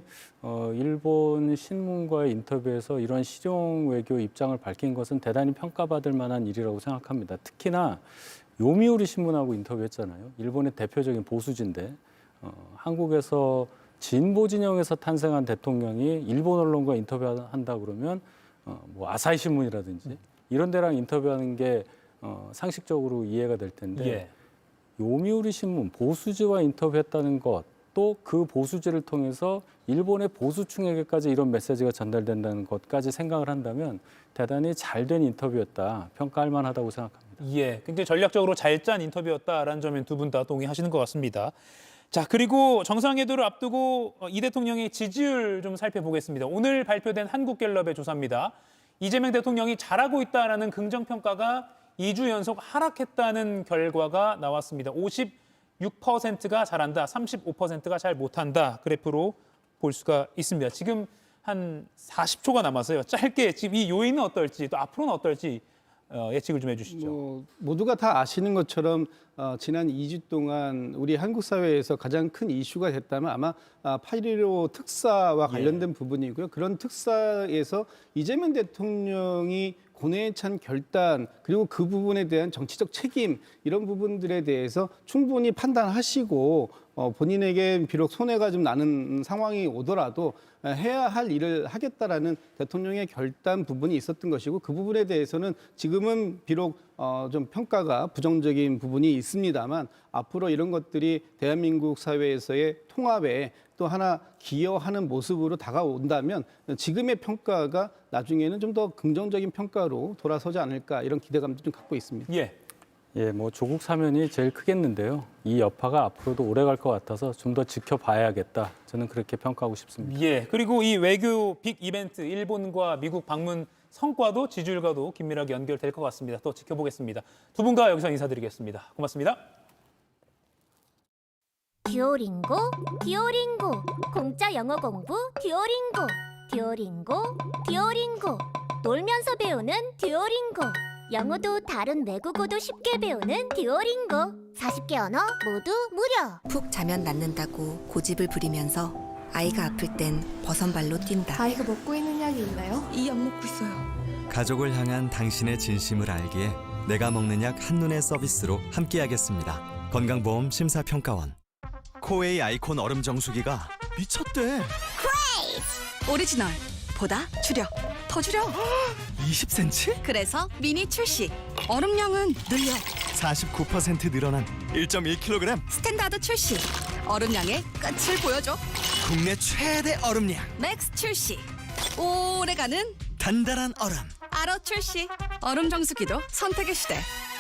일본 신문과의 인터뷰에서 이런 실용 외교 입장을 밝힌 것은 대단히 평가받을 만한 일이라고 생각합니다. 특히나 요미우리 신문하고 인터뷰했잖아요. 일본의 대표적인 보수지인데 한국에서 진보 진영에서 탄생한 대통령이 일본 언론과 인터뷰한다 그러면 뭐 아사히 신문이라든지 이런 데랑 인터뷰하는 게 상식적으로 이해가 될 텐데 요미우리 신문 보수지와 인터뷰했다는 것 또 그 보수지를 통해서 일본의 보수층에게까지 이런 메시지가 전달된다는 것까지 생각을 한다면 대단히 잘된 인터뷰였다 평가할 만하다고 생각합니다. 굉장히 전략적으로 잘 짠 인터뷰였다라는 점엔 두 분 다 동의하시는 것 같습니다. 자, 그리고 정상회담을 앞두고 이 대통령의 지지율 좀 살펴보겠습니다. 오늘 발표된 한국갤럽의 조사입니다. 이재명 대통령이 잘하고 있다라는 긍정평가가 2주 연속 하락했다는 결과가 나왔습니다. 56%가 잘한다, 35%가 잘 못한다 그래프로 볼 수가 있습니다. 지금 한 40초가 남았어요. 짧게 지금 이 요인은 어떨지 또 앞으로는 어떨지 예측을 좀 해주시죠. 모두가 다 아시는 것처럼 지난 2주 동안 우리 한국 사회에서 가장 큰 이슈가 됐다면 아마 8.15 특사와 관련된 부분이고요. 그런 특사에서 이재명 대통령이 고뇌에 찬 결단 그리고 그 부분에 대한 정치적 책임 이런 부분들에 대해서 충분히 판단하시고 본인에게 비록 손해가 좀 나는 상황이 오더라도 해야 할 일을 하겠다라는 대통령의 결단 부분이 있었던 것이고 그 부분에 대해서는 지금은 비록 좀 평가가 부정적인 부분이 있습니다만 앞으로 이런 것들이 대한민국 사회에서의 통합에 또 하나 기여하는 모습으로 다가온다면 지금의 평가가 나중에는 좀 더 긍정적인 평가로 돌아서지 않을까 이런 기대감도 좀 갖고 있습니다. 뭐 조국 사면이 제일 크겠는데요. 이 여파가 앞으로도 오래 갈 것 같아서 좀 더 지켜봐야겠다. 저는 그렇게 평가하고 싶습니다. 그리고 이 외교 빅 이벤트 일본과 미국 방문 성과도 지지율과도 긴밀하게 연결될 것 같습니다. 또 지켜보겠습니다. 두 분과 여기서 인사드리겠습니다. 고맙습니다. 듀오링고 듀오링고 공짜 영어 공부 듀오링고 듀오링고 듀오링고 놀면서 배우는 듀오링고 영어도 다른 외국어도 쉽게 배우는 듀오링고 40개 언어 모두 무료. 푹 자면 낫는다고 고집을 부리면서 아이가 아플 땐 버선발로 뛴다. 아이가 먹고 있는 약이 있나요? 이 약 먹고 있어요. 가족을 향한 당신의 진심을 알기에 내가 먹는 약 한눈에 서비스로 함께하겠습니다. 건강보험 심사평가원. 코웨이 아이콘 얼음 정수기가 미쳤대. 그레이트! 오리지널 보다 줄여 더 줄여 20cm? 그래서 미니 출시. 얼음량은 늘려 49% 늘어난 1.1kg. 스탠다드 출시. 얼음량의 끝을 보여줘. 국내 최대 얼음량. 맥스 출시. 오래가는 단단한 얼음. 아로 출시. 얼음 정수기도 선택의 시대.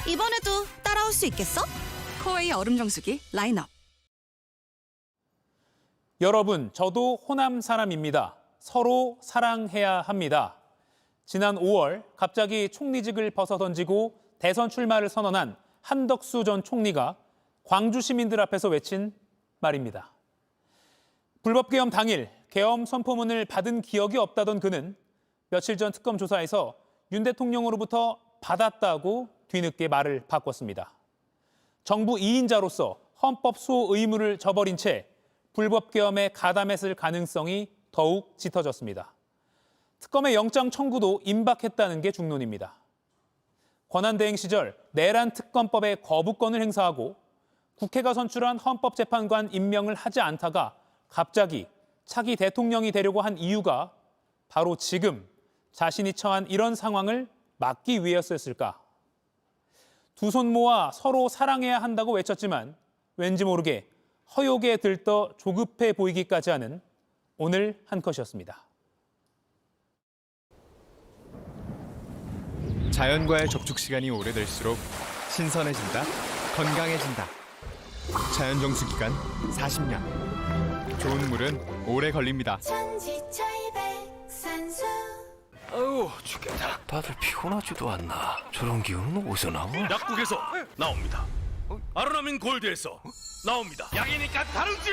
이번에도 따라올 수 있겠어? 코웨이 얼음 정수기 라인업. 여러분, 저도 호남 사람입니다. 서로 사랑해야 합니다. 지난 5월 갑자기 총리직을 벗어던지고 대선 출마를 선언한 한덕수 전 총리가 광주 시민들 앞에서 외친 말입니다. 불법 계엄 당일 계엄 선포문을 받은 기억이 없다던 그는 며칠 전 특검 조사에서 윤 대통령으로부터 받았다고 뒤늦게 말을 바꿨습니다. 정부 2인자로서 헌법 수호 의무를 저버린 채 불법 계엄에 가담했을 가능성이 더욱 짙어졌습니다. 특검의 영장 청구도 임박했다는 게 중론입니다. 권한대행 시절 내란 특검법의 거부권을 행사하고 국회가 선출한 헌법재판관 임명을 하지 않다가 갑자기 차기 대통령이 되려고 한 이유가 바로 지금 자신이 처한 이런 상황을 막기 위해서였을까? 두 손 모아 서로 사랑해야 한다고 외쳤지만 왠지 모르게 허욕에 들떠 조급해 보이기까지 하는 오늘 한 컷이었습니다. 자연과의 접촉 시간이 오래될수록 신선해진다, 건강해진다. 자연정수 기간 40년. 좋은 물은 오래 걸립니다. 아유 죽겠다. 다들 피곤하지도 않나. 저런 기운은 어디서 나와? 약국에서 나옵니다. 아로나민 골드에서 나옵니다. 약이니까 다르지.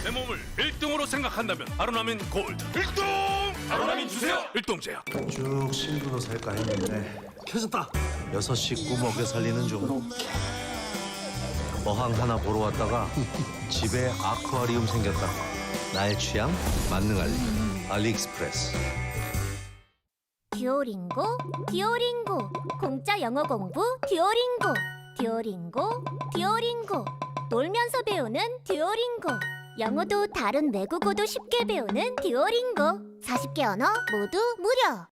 내 몸을 1등으로 생각한다면 아로나민 골드 1등. 아로나민 주세요. 일동제약. 쭉 신부로 살까 했는데 켜졌다. 6시 꾸먹여 살리는 중. 어항 하나 보러 왔다가 집에 아쿠아리움 생겼다. 나의 취향 만능 알리익스프레스. 듀오링고 듀오링고 공짜 영어 공부 듀오링고 듀오링고 듀오링고 놀면서 배우는 듀오링고 영어도 다른 외국어도 쉽게 배우는 듀오링고 40개 언어 모두 무료.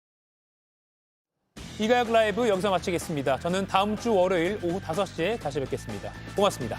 이가혁 라이브 여기서 마치겠습니다. 저는 다음 주 월요일 오후 5시에 다시 뵙겠습니다. 고맙습니다.